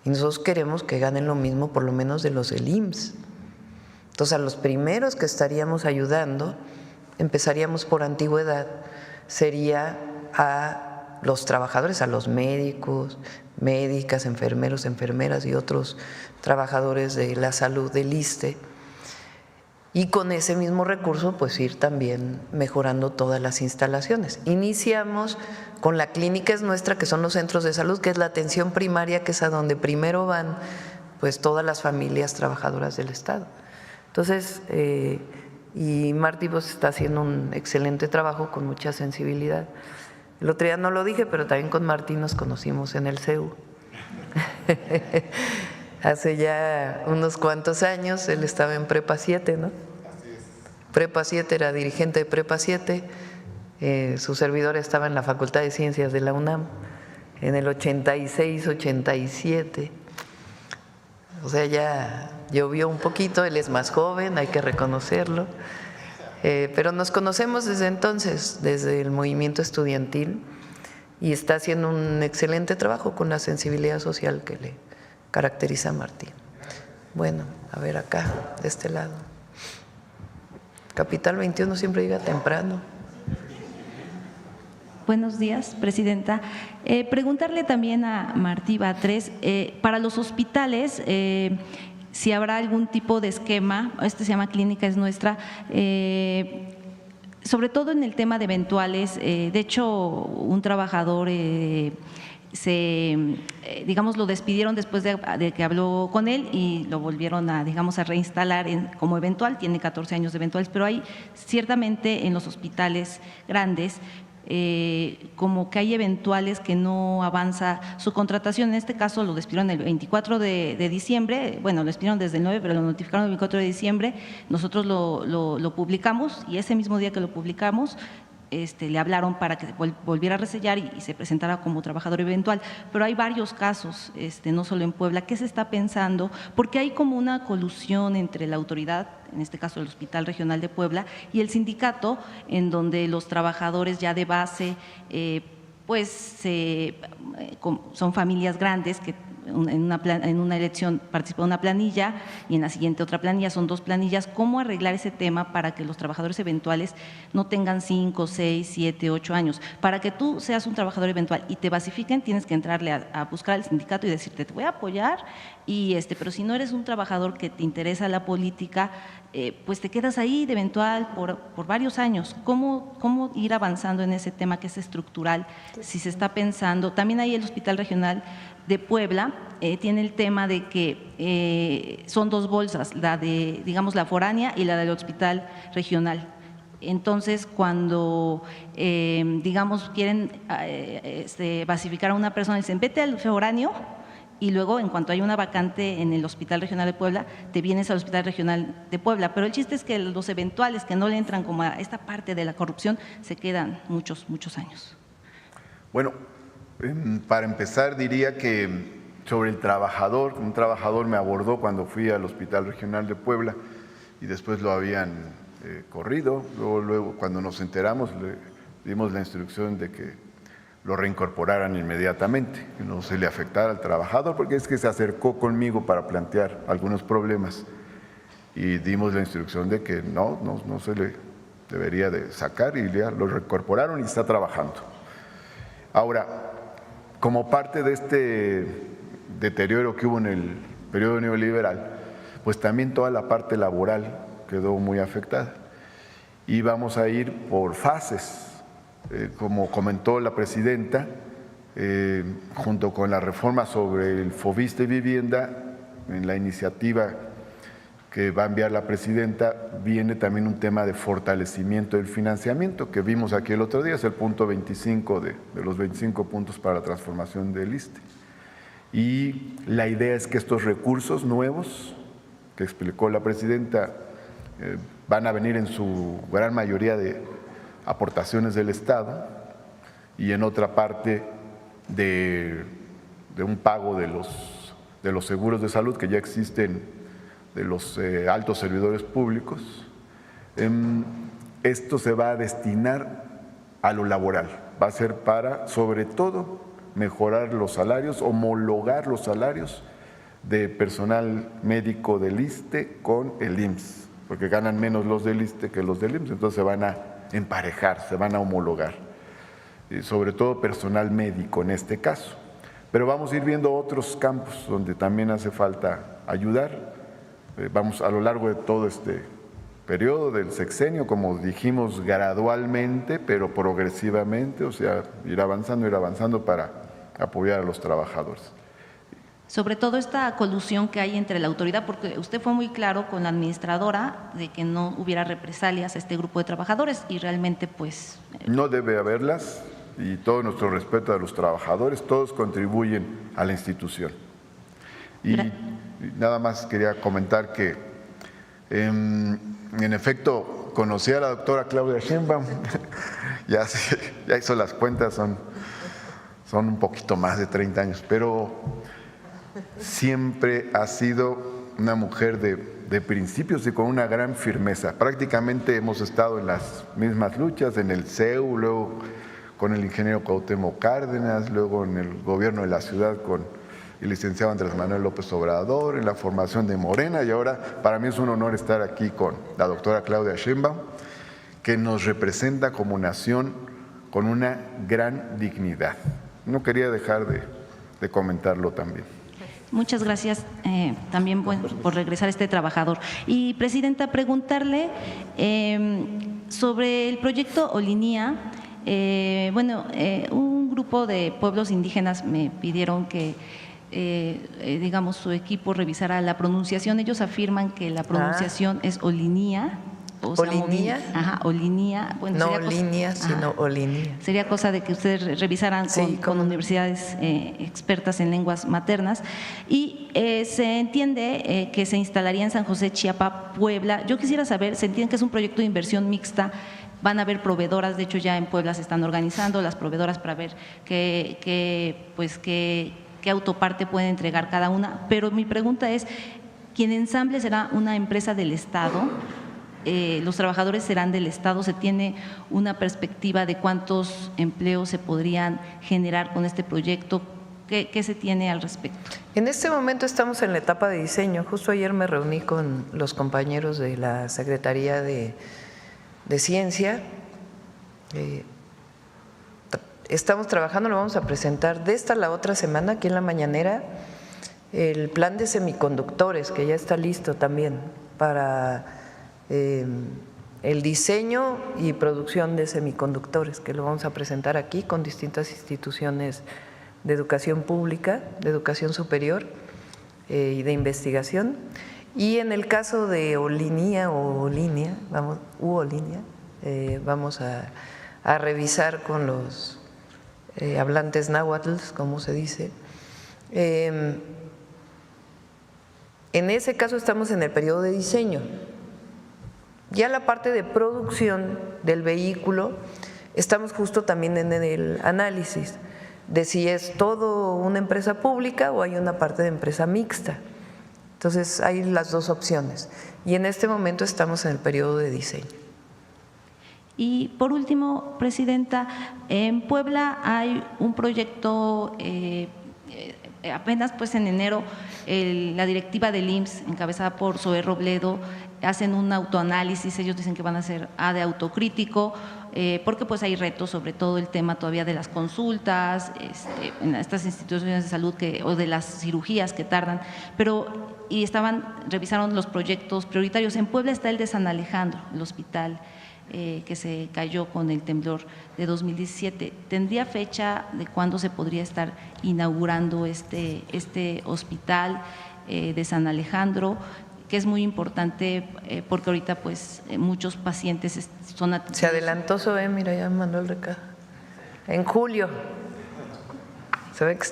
Y nosotros queremos que ganen lo mismo, por lo menos de los del IMSS. Entonces, a los primeros que estaríamos ayudando, empezaríamos por antigüedad, sería a los trabajadores, a los médicos, médicas, enfermeros, enfermeras y otros trabajadores de la salud del ISSSTE. Y con ese mismo recurso, pues ir también mejorando todas las instalaciones. Iniciamos con la Clínica Es Nuestra, que son los centros de salud, que es la atención primaria, que es a donde primero van pues todas las familias trabajadoras del Estado. Entonces, y Martí pues está haciendo un excelente trabajo con mucha sensibilidad. El otro día no lo dije, pero también con Martí nos conocimos en el CEU. Hace ya unos cuantos años, él estaba en Prepa 7, ¿no? Así es. Prepa 7, era dirigente de Prepa 7, su servidor estaba en la Facultad de Ciencias de la UNAM, en el 86, 87, o sea, ya llovió un poquito, él es más joven, hay que reconocerlo, pero nos conocemos desde entonces, desde el movimiento estudiantil, y está haciendo un excelente trabajo con la sensibilidad social que le caracteriza a Martín. Bueno, a ver acá, de este lado. Capital 21 siempre llega temprano. Buenos días, Presidenta. Preguntarle también a Martí Batres, para los hospitales, si habrá algún tipo de esquema, este se llama Clínica Es Nuestra, sobre todo en el tema de eventuales. De hecho, un trabajador digamos, lo despidieron después de que habló con él y lo volvieron a, digamos, a reinstalar como eventual, tiene 14 años de eventuales, pero hay ciertamente en los hospitales grandes como que hay eventuales que no avanza su contratación. En este caso lo despidieron el 24 de diciembre, bueno, lo despidieron desde el 9, pero lo notificaron el 24 de diciembre, nosotros lo publicamos y ese mismo día que lo publicamos le hablaron para que volviera a resellar y se presentara como trabajador eventual. Pero hay varios casos, no solo en Puebla. ¿Qué se está pensando? Porque hay como una colusión entre la autoridad, en este caso el Hospital Regional de Puebla, y el sindicato, en donde los trabajadores ya de base pues son familias grandes que en una elección participa una planilla y en la siguiente otra planilla, son 2 planillas. ¿Cómo arreglar ese tema para que los trabajadores eventuales no tengan 5, 6, 7, 8 años? Para que tú seas un trabajador eventual y te basifiquen, tienes que entrarle a buscar al sindicato y decirte, te voy a apoyar, pero si no eres un trabajador que te interesa la política, pues te quedas ahí de eventual por varios años. ¿Cómo ir avanzando en ese tema que es estructural? Si se está pensando, también ahí el Hospital Regional de Puebla tiene el tema de que son 2 bolsas, la de, digamos, la foránea y la del Hospital Regional. Entonces, cuando, digamos, quieren basificar a una persona, dicen, vete al foráneo, y luego, en cuanto hay una vacante en el Hospital Regional de Puebla, te vienes al Hospital Regional de Puebla. Pero el chiste es que los eventuales que no le entran como a esta parte de la corrupción se quedan muchos años. Bueno, para empezar diría que sobre el trabajador, un trabajador me abordó cuando fui al Hospital Regional de Puebla y después lo habían corrido. Luego cuando nos enteramos le dimos la instrucción de que lo reincorporaran inmediatamente, que no se le afectara al trabajador, porque es que se acercó conmigo para plantear algunos problemas y dimos la instrucción de que no se le debería de sacar y ya lo reincorporaron y está trabajando. Ahora, como parte de este deterioro que hubo en el periodo neoliberal, pues también toda la parte laboral quedó muy afectada y vamos a ir por fases. Como comentó la presidenta, junto con la reforma sobre el FOVISSSTE vivienda, en la iniciativa que va a enviar la presidenta, viene también un tema de fortalecimiento del financiamiento, que vimos aquí el otro día, es el punto 25 de los 25 puntos para la transformación del ISSSTE. Y la idea es que estos recursos nuevos, que explicó la presidenta, van a venir en su gran mayoría de aportaciones del Estado y en otra parte de un pago de los seguros de salud que ya existen de los altos servidores públicos. Esto se va a destinar a lo laboral, va a ser para, sobre todo, mejorar los salarios, homologar los salarios de personal médico del ISSSTE con el IMSS, porque ganan menos los del ISSSTE que los del IMSS, entonces se van a emparejar, se van a homologar, sobre todo personal médico en este caso. Pero vamos a ir viendo otros campos donde también hace falta ayudar. Vamos a lo largo de todo este periodo del sexenio, como dijimos, gradualmente, pero progresivamente, o sea, ir avanzando para apoyar a los trabajadores. Sobre todo esta colusión que hay entre la autoridad, porque usted fue muy claro con la administradora de que no hubiera represalias a este grupo de trabajadores y realmente pues… No debe haberlas y todo nuestro respeto a los trabajadores, todos contribuyen a la institución. Y nada más quería comentar que en efecto conocí a la doctora Claudia Sheinbaum, ya hizo las cuentas, son un poquito más de 30 años, pero siempre ha sido una mujer de principios y con una gran firmeza. Prácticamente hemos estado en las mismas luchas, en el CEU, luego con el ingeniero Cuauhtémoc Cárdenas, luego en el gobierno de la ciudad con el licenciado Andrés Manuel López Obrador, en la formación de Morena, y ahora para mí es un honor estar aquí con la doctora Claudia Sheinbaum, que nos representa como nación con una gran dignidad. No quería dejar de comentarlo también. Muchas gracias también por regresar a este trabajador. Y, Presidenta, preguntarle sobre el proyecto Olinía. Un grupo de pueblos indígenas me pidieron que, digamos, su equipo revisara la pronunciación. Ellos afirman que la pronunciación es Olinía. ¿Olinía? Ajá, Olinía. Bueno, no sería Olinía, sino Olinía. Sería cosa de que ustedes revisaran con universidades expertas en lenguas maternas. Y se entiende que se instalaría en San José, Chiapa, Puebla. Yo quisiera saber, se entiende que es un proyecto de inversión mixta. Van a haber proveedoras, de hecho ya en Puebla se están organizando las proveedoras para ver qué autoparte puede entregar cada una. Pero mi pregunta es, ¿quién ensamble será una empresa del Estado? Los trabajadores serán del Estado. ¿Se tiene una perspectiva de cuántos empleos se podrían generar con este proyecto? ¿Qué se tiene al respecto? En este momento estamos en la etapa de diseño. Justo ayer me reuní con los compañeros de la Secretaría de Ciencia. Estamos trabajando, lo vamos a presentar de esta a la otra semana aquí en la mañanera, el plan de semiconductores, que ya está listo también para el diseño y producción de semiconductores, que lo vamos a presentar aquí con distintas instituciones de educación pública, de educación superior y de investigación. Y en el caso de Olinía vamos a revisar con los hablantes náhuatl, como se dice. En ese caso estamos en el periodo de diseño. Ya la parte de producción del vehículo, estamos justo también en el análisis de si es todo una empresa pública o hay una parte de empresa mixta. Entonces hay las dos opciones y en este momento estamos en el periodo de diseño. Y por último, Presidenta, en Puebla hay un proyecto, apenas pues en enero, la directiva del IMSS, encabezada por Zoé Robledo, hacen un autoanálisis. Ellos dicen que van a hacer de autocrítico, porque pues hay retos, sobre todo el tema todavía de las consultas, en estas instituciones de salud o de las cirugías que tardan, revisaron los proyectos prioritarios. En Puebla está el de San Alejandro, el hospital que se cayó con el temblor de 2017. ¿Tendría fecha de cuándo se podría estar inaugurando este hospital de San Alejandro, que es muy importante porque ahorita pues muchos pacientes son atendidos? Se adelantó Zoé, mira, ya me mandó el recado. En julio. Se ve que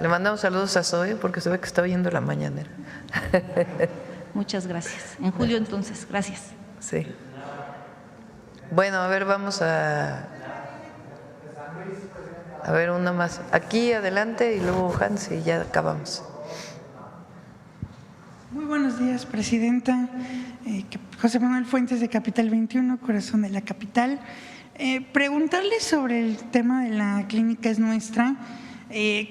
le mandamos saludos a Zoé porque se ve que está oyendo la mañanera. Muchas gracias. En julio entonces, gracias. Sí. Bueno, a ver, vamos a ver una más. Aquí adelante y luego Hans y ya acabamos. Muy buenos días, Presidenta. José Manuel Fuentes, de Capital 21, corazón de la capital. Preguntarle sobre el tema de la clínica es nuestra.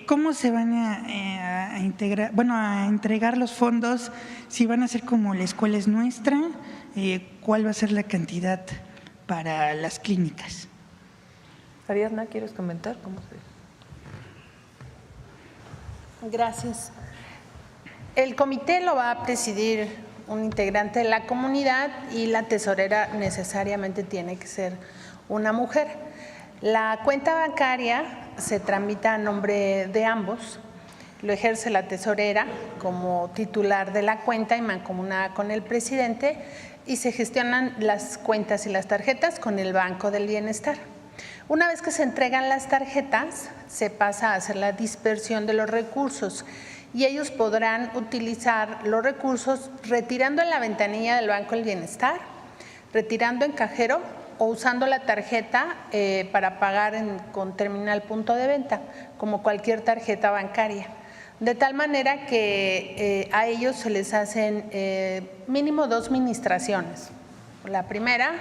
¿Cómo se van a integrar, a entregar los fondos? Si van a ser como la escuela es nuestra, ¿cuál va a ser la cantidad para las clínicas? Ariadna, ¿quieres comentar cómo se...? Gracias. El comité lo va a presidir un integrante de la comunidad y la tesorera necesariamente tiene que ser una mujer. La cuenta bancaria se tramita a nombre de ambos, lo ejerce la tesorera como titular de la cuenta y mancomunada con el presidente, y se gestionan las cuentas y las tarjetas con el Banco del Bienestar. Una vez que se entregan las tarjetas, se pasa a hacer la dispersión de los recursos y ellos podrán utilizar los recursos retirando en la ventanilla del Banco del Bienestar, retirando en cajero o usando la tarjeta para pagar con terminal punto de venta, como cualquier tarjeta bancaria. De tal manera que a ellos se les hacen mínimo 2 ministraciones. La primera,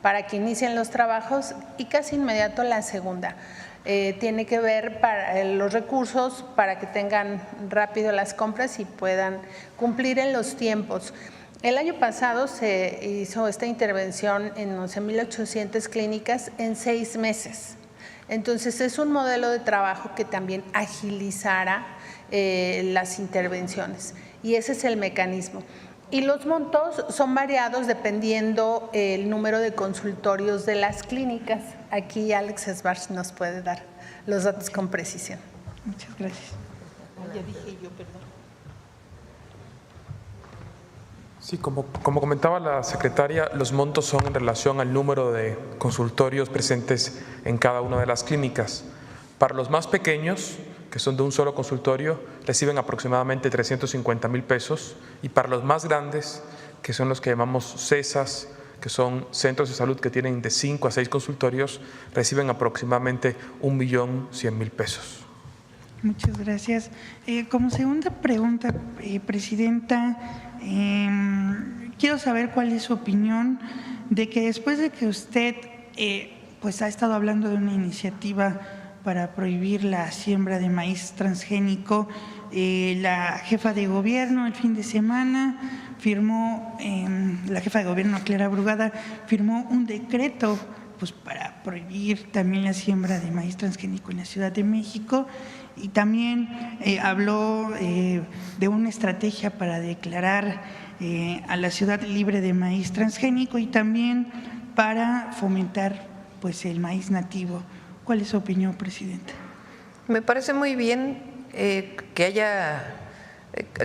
para que inicien los trabajos, y casi inmediato la segunda. Tiene que ver para los recursos para que tengan rápido las compras y puedan cumplir en los tiempos. El año pasado se hizo esta intervención en 11,800 clínicas en 6 meses. Entonces es un modelo de trabajo que también agilizará las intervenciones, y ese es el mecanismo. Y los montos son variados dependiendo el número de consultorios de las clínicas. Aquí Alex Esbarz nos puede dar los datos con precisión. Muchas gracias. Ya dije yo, perdón. Sí, como comentaba la secretaria, los montos son en relación al número de consultorios presentes en cada una de las clínicas. Para los más pequeños, que son de un solo consultorio, reciben aproximadamente 350,000 pesos, y para los más grandes, que son los que llamamos CESAS, que son centros de salud que tienen de 5 a 6 consultorios, reciben aproximadamente 1,100,000 pesos. Muchas gracias. Como segunda pregunta, Presidenta, quiero saber cuál es su opinión de que después de que usted ha estado hablando de una iniciativa para prohibir la siembra de maíz transgénico, la jefa de gobierno el fin de semana firmó, la jefa de gobierno Clara Brugada firmó un decreto para prohibir también la siembra de maíz transgénico en la Ciudad de México, y también habló de una estrategia para declarar a la ciudad libre de maíz transgénico y también para fomentar el maíz nativo. ¿Cuál es su opinión, Presidenta? Me parece muy bien que haya,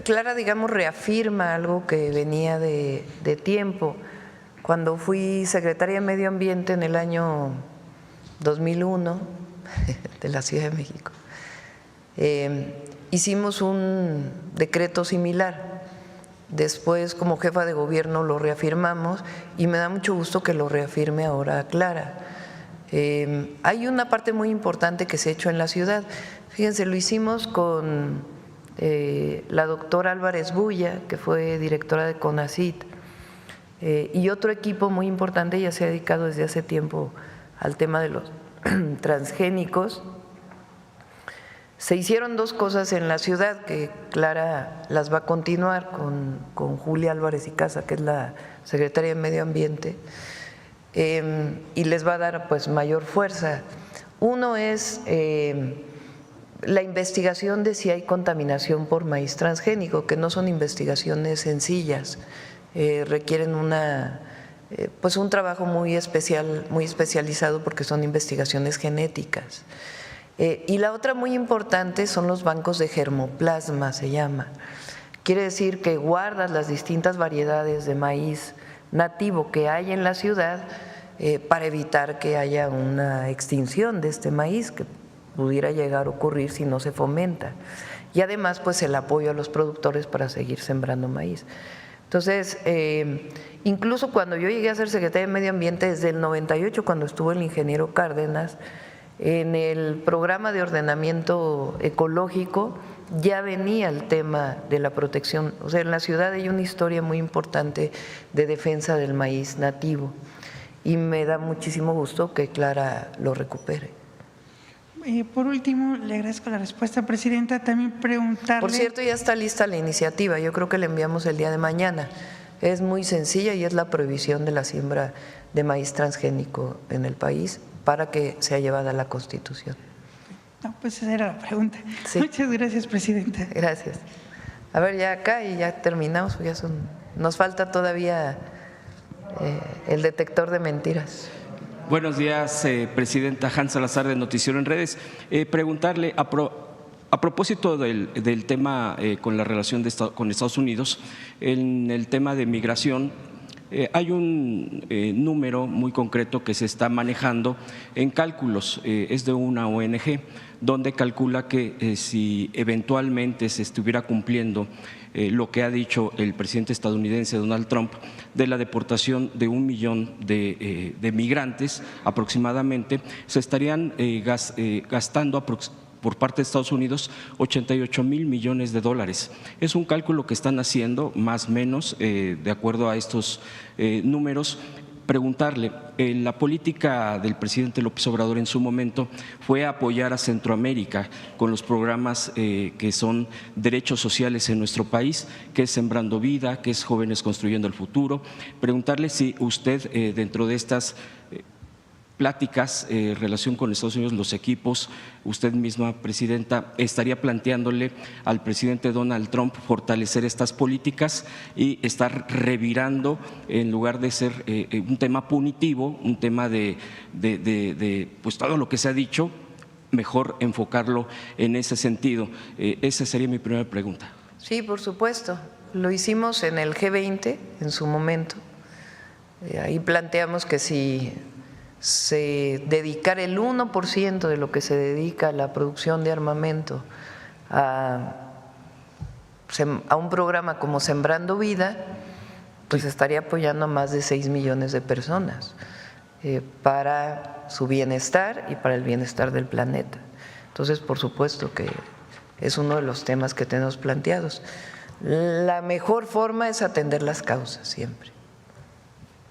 Clara, digamos, reafirma algo que venía de tiempo. Cuando fui secretaria de Medio Ambiente en el año 2001 de la Ciudad de México, hicimos un decreto similar. Después, como jefa de gobierno, lo reafirmamos y me da mucho gusto que lo reafirme ahora Clara. Hay una parte muy importante que se ha hecho en la ciudad. Fíjense, lo hicimos con la doctora Álvarez Bulla, que fue directora de CONACYT, y otro equipo muy importante. Ya se ha dedicado desde hace tiempo al tema de los transgénicos. Se hicieron 2 cosas en la ciudad que Clara las va a continuar con Julia Álvarez y Casa, que es la secretaria de Medio Ambiente, y les va a dar mayor fuerza. Uno es la investigación de si hay contaminación por maíz transgénico, que no son investigaciones sencillas, requieren un trabajo muy especializado, porque son investigaciones genéticas. Y la otra muy importante son los bancos de germoplasma, se llama. Quiere decir que guardas las distintas variedades de maíz nativo que hay en la ciudad para evitar que haya una extinción de este maíz que pudiera llegar a ocurrir si no se fomenta. Y además el apoyo a los productores para seguir sembrando maíz. Entonces, incluso cuando yo llegué a ser secretaria de Medio Ambiente desde el 98, cuando estuvo el ingeniero Cárdenas, en el programa de ordenamiento ecológico ya venía el tema de la protección. O sea, en la ciudad hay una historia muy importante de defensa del maíz nativo. y me da muchísimo gusto que Clara lo recupere. Por último, le agradezco la respuesta, presidenta. También preguntarle… Por cierto, ya está lista la iniciativa, yo creo que la enviamos el día de mañana. Es muy sencilla y es la prohibición de la siembra de maíz transgénico en el país para que sea llevada a la Constitución. No, pues esa era la pregunta. Sí. Muchas gracias, presidenta. Gracias. A ver, ya acá y ya terminamos, nos falta todavía el detector de mentiras. Buenos días, presidenta. Hans Salazar, de Noticiero en Redes. Preguntarle, a propósito del tema con la relación con Estados Unidos, en el tema de migración, hay un número muy concreto que se está manejando en cálculos, es de una ONG, donde calcula que si eventualmente se estuviera cumpliendo lo que ha dicho el presidente estadounidense Donald Trump de la deportación de 1 millón de migrantes aproximadamente, se estarían gastando por parte de Estados Unidos 88,000 millones de dólares. Es un cálculo que están haciendo, más o menos, de acuerdo a estos números. Preguntarle, la política del presidente López Obrador en su momento fue apoyar a Centroamérica con los programas que son derechos sociales en nuestro país, que es Sembrando Vida, que es Jóvenes Construyendo el Futuro. Preguntarle si usted, dentro de estas pláticas, relación con Estados Unidos, los equipos, usted misma, presidenta, estaría planteándole al presidente Donald Trump fortalecer estas políticas y estar revirando, en lugar de ser un tema punitivo, un tema de pues todo lo que se ha dicho, mejor enfocarlo en ese sentido. Esa sería mi primera pregunta. Sí, por supuesto. Lo hicimos en el G20 en su momento. Ahí planteamos que si se dedicara el 1% de lo que se dedica a la producción de armamento a un programa como Sembrando Vida, pues estaría apoyando a más de 6 millones de personas para su bienestar y para el bienestar del planeta. Entonces, por supuesto que es uno de los temas que tenemos planteados. La mejor forma es atender las causas siempre.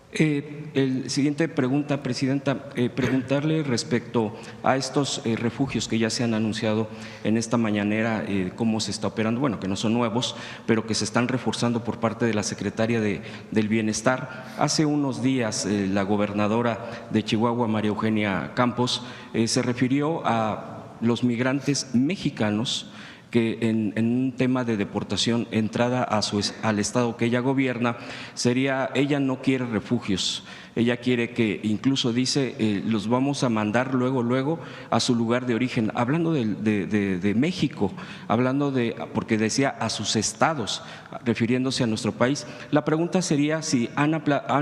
El siguiente pregunta, presidenta, preguntarle respecto a estos refugios que ya se han anunciado en esta mañanera, cómo se está operando, bueno, que no son nuevos, pero que se están reforzando por parte de la Secretaria del Bienestar. Hace unos días la gobernadora de Chihuahua, María Eugenia Campos, se refirió a los migrantes mexicanos que en un tema de deportación, entrada al estado que ella gobierna, ella no quiere refugios, ella quiere que, incluso dice, los vamos a mandar luego a su lugar de origen, hablando de México, porque decía a sus estados, refiriéndose a nuestro país. La pregunta sería si han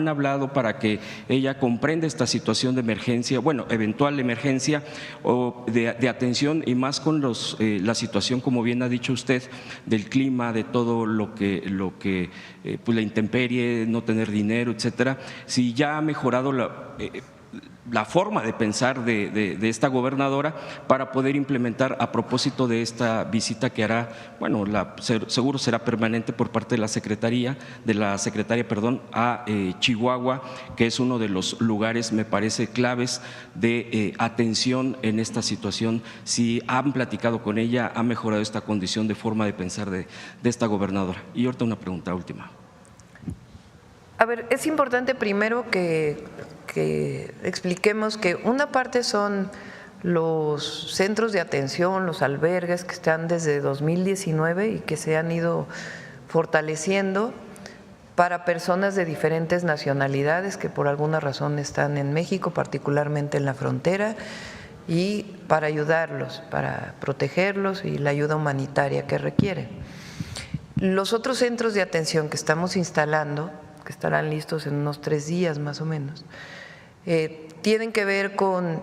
hablado para que ella comprenda esta situación de emergencia, bueno, eventual emergencia o de atención, y más con la situación, como bien ha dicho usted, del clima, de todo lo que pues la intemperie, no tener dinero, etcétera. Si ya ha mejorado la forma de pensar de esta gobernadora para poder implementar, a propósito de esta visita que hará, bueno, seguro será permanente por parte de la secretaria, a Chihuahua, que es uno de los lugares, me parece, claves de atención en esta situación. Si han platicado con ella, ha mejorado esta condición de forma de pensar de esta gobernadora. Y ahorita una pregunta última. A ver, es importante primero que expliquemos que una parte son los centros de atención, los albergues que están desde 2019 y que se han ido fortaleciendo para personas de diferentes nacionalidades que por alguna razón están en México, particularmente en la frontera, y para ayudarlos, para protegerlos y la ayuda humanitaria que requieren. Los otros centros de atención que estamos instalando, que estarán listos en unos 3 días más o menos, tienen que ver con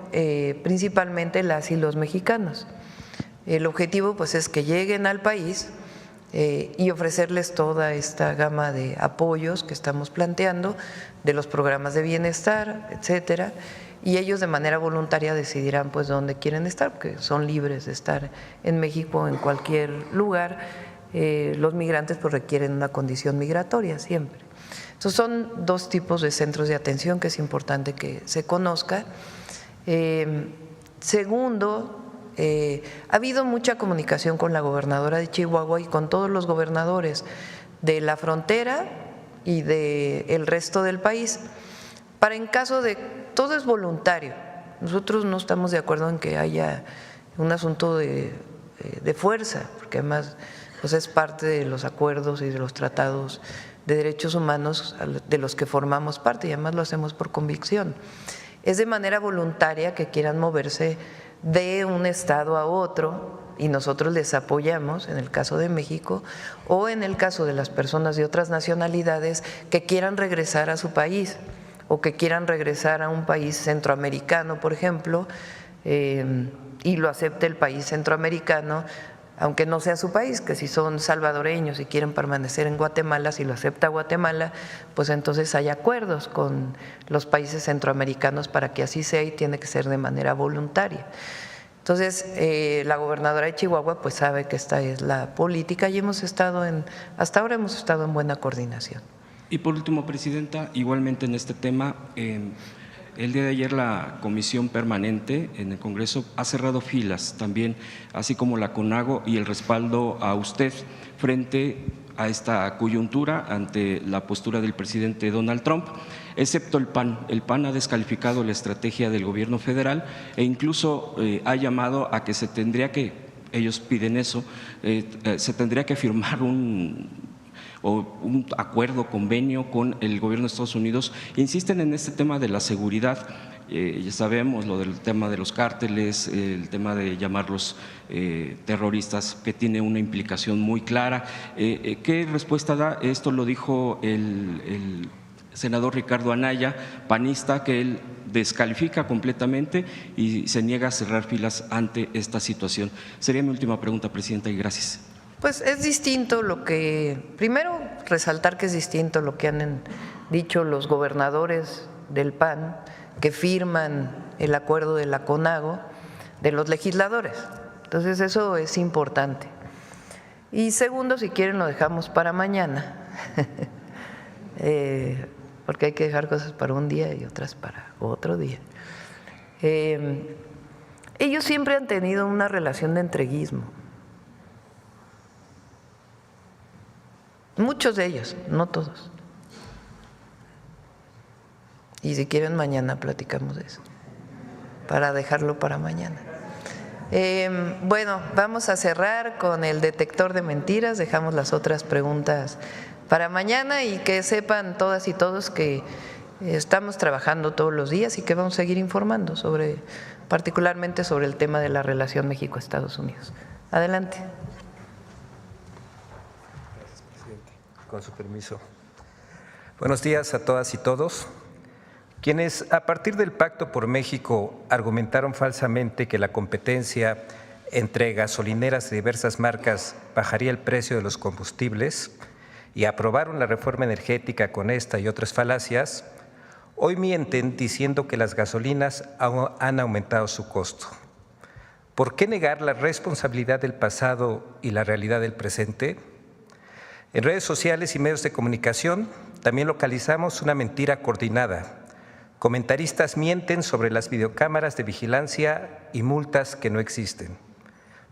principalmente las y los mexicanos. El objetivo pues es que lleguen al país y ofrecerles toda esta gama de apoyos que estamos planteando, de los programas de bienestar, etcétera, y ellos de manera voluntaria decidirán pues dónde quieren estar, porque son libres de estar en México o en cualquier lugar, los migrantes pues requieren una condición migratoria siempre. Entonces son dos tipos de centros de atención que es importante que se conozca. Segundo, ha habido mucha comunicación con la gobernadora de Chihuahua y con todos los gobernadores de la frontera y del resto del país, para en caso de, todo es voluntario, nosotros no estamos de acuerdo en que haya un asunto de fuerza, porque además pues es parte de los acuerdos y de los tratados de derechos humanos de los que formamos parte y además lo hacemos por convicción. Es de manera voluntaria que quieran moverse de un estado a otro y nosotros les apoyamos en el caso de México o en el caso de las personas de otras nacionalidades que quieran regresar a su país o que quieran regresar a un país centroamericano, por ejemplo, y lo acepte el país centroamericano, aunque no sea su país, que si son salvadoreños y quieren permanecer en Guatemala, si lo acepta Guatemala, pues entonces hay acuerdos con los países centroamericanos para que así sea y tiene que ser de manera voluntaria. Entonces, la gobernadora de Chihuahua pues sabe que esta es la política y hasta ahora hemos estado en buena coordinación. Y por último, Presidenta, igualmente en este tema, el día de ayer la Comisión Permanente en el Congreso ha cerrado filas también, así como la CONAGO, y el respaldo a usted frente a esta coyuntura ante la postura del presidente Donald Trump, excepto el PAN. El PAN ha descalificado la estrategia del gobierno federal e incluso ha llamado a que se tendría que, ellos piden eso, se tendría que firmar un acuerdo, convenio con el gobierno de Estados Unidos. Insisten en este tema de la seguridad. Ya sabemos lo del tema de los cárteles, el tema de llamarlos terroristas, que tiene una implicación muy clara. ¿Qué respuesta da? Esto lo dijo el senador Ricardo Anaya, panista, que él descalifica completamente y se niega a cerrar filas ante esta situación. Sería mi última pregunta, Presidenta, y gracias. Pues es distinto primero resaltar que es distinto lo que han dicho los gobernadores del PAN que firman el acuerdo de la CONAGO de los legisladores. Entonces eso es importante. Y segundo, si quieren lo dejamos para mañana, porque hay que dejar cosas para un día y otras para otro día. Ellos siempre han tenido una relación de entreguismo. Muchos de ellos, no todos. Y si quieren mañana platicamos de eso, para dejarlo para mañana. Bueno, vamos a cerrar con el detector de mentiras, dejamos las otras preguntas para mañana y que sepan todas y todos que estamos trabajando todos los días y que vamos a seguir informando particularmente sobre el tema de la relación México-Estados Unidos. Adelante. Con su permiso. Buenos días a todas y todos. Quienes a partir del Pacto por México argumentaron falsamente que la competencia entre gasolineras de diversas marcas bajaría el precio de los combustibles y aprobaron la reforma energética con esta y otras falacias, hoy mienten diciendo que las gasolinas han aumentado su costo. ¿Por qué negar la responsabilidad del pasado y la realidad del presente? En redes sociales y medios de comunicación también localizamos una mentira coordinada. Comentaristas mienten sobre las videocámaras de vigilancia y multas que no existen.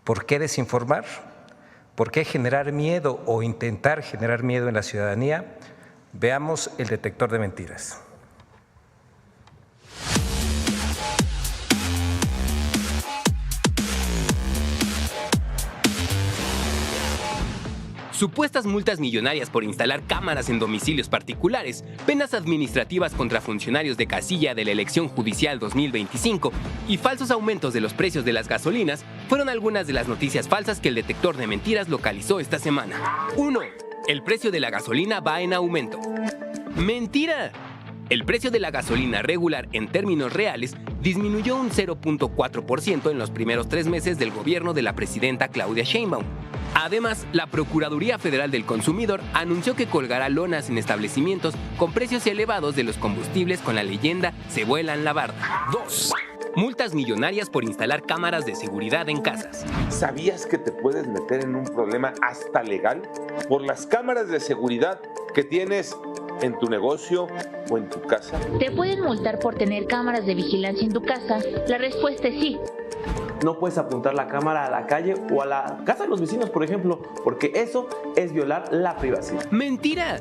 ¿Por qué desinformar? ¿Por qué generar miedo o intentar generar miedo en la ciudadanía? Veamos el detector de mentiras. Supuestas multas millonarias por instalar cámaras en domicilios particulares, penas administrativas contra funcionarios de casilla de la elección judicial 2025 y falsos aumentos de los precios de las gasolinas fueron algunas de las noticias falsas que el detector de mentiras localizó esta semana. 1. El precio de la gasolina va en aumento. ¡Mentira! El precio de la gasolina regular en términos reales disminuyó un 0.4% en los primeros 3 meses del gobierno de la presidenta Claudia Sheinbaum. Además, la Procuraduría Federal del Consumidor anunció que colgará lonas en establecimientos con precios elevados de los combustibles con la leyenda "se vuelan la barda". 2. multas millonarias por instalar cámaras de seguridad en casas. ¿Sabías que te puedes meter en un problema hasta legal por las cámaras de seguridad que tienes en tu negocio o en tu casa? ¿Te pueden multar por tener cámaras de vigilancia en tu casa? La respuesta es sí. No puedes apuntar la cámara a la calle o a la casa de los vecinos, por ejemplo, porque eso es violar la privacidad. ¡Mentira!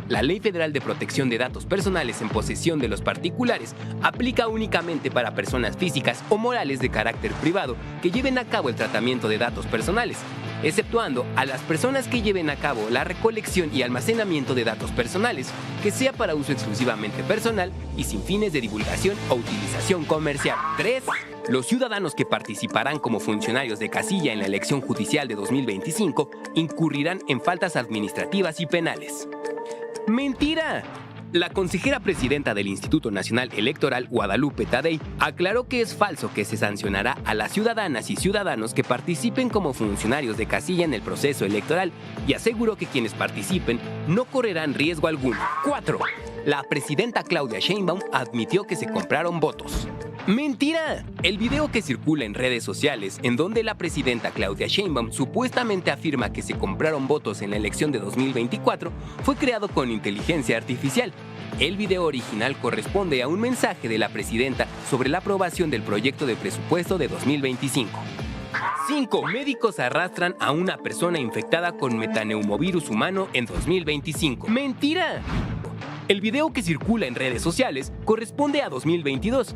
La Ley Federal de Protección de Datos Personales en posesión de los particulares aplica únicamente para personas físicas o morales de carácter privado que lleven a cabo el tratamiento de datos personales, exceptuando a las personas que lleven a cabo la recolección y almacenamiento de datos personales, que sea para uso exclusivamente personal y sin fines de divulgación o utilización comercial. 3. Los ciudadanos que participarán como funcionarios de casilla en la elección judicial de 2025 incurrirán en faltas administrativas y penales. ¡Mentira! La consejera presidenta del Instituto Nacional Electoral, Guadalupe Tadei, aclaró que es falso que se sancionará a las ciudadanas y ciudadanos que participen como funcionarios de casilla en el proceso electoral y aseguró que quienes participen no correrán riesgo alguno. 4. La presidenta Claudia Sheinbaum admitió que se compraron votos. ¡Mentira! El video que circula en redes sociales, en donde la presidenta Claudia Sheinbaum supuestamente afirma que se compraron votos en la elección de 2024, fue creado con inteligencia artificial. El video original corresponde a un mensaje de la presidenta sobre la aprobación del proyecto de presupuesto de 2025. 5. Médicos arrastran a una persona infectada con metaneumovirus humano en 2025. ¡Mentira! El video que circula en redes sociales corresponde a 2022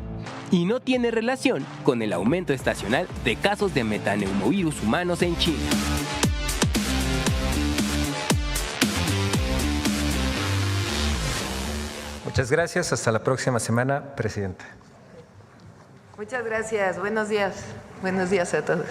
y no tiene relación con el aumento estacional de casos de metaneumovirus humanos en China. Muchas gracias. Hasta la próxima semana, Presidenta. Muchas gracias. Buenos días. Buenos días a todos.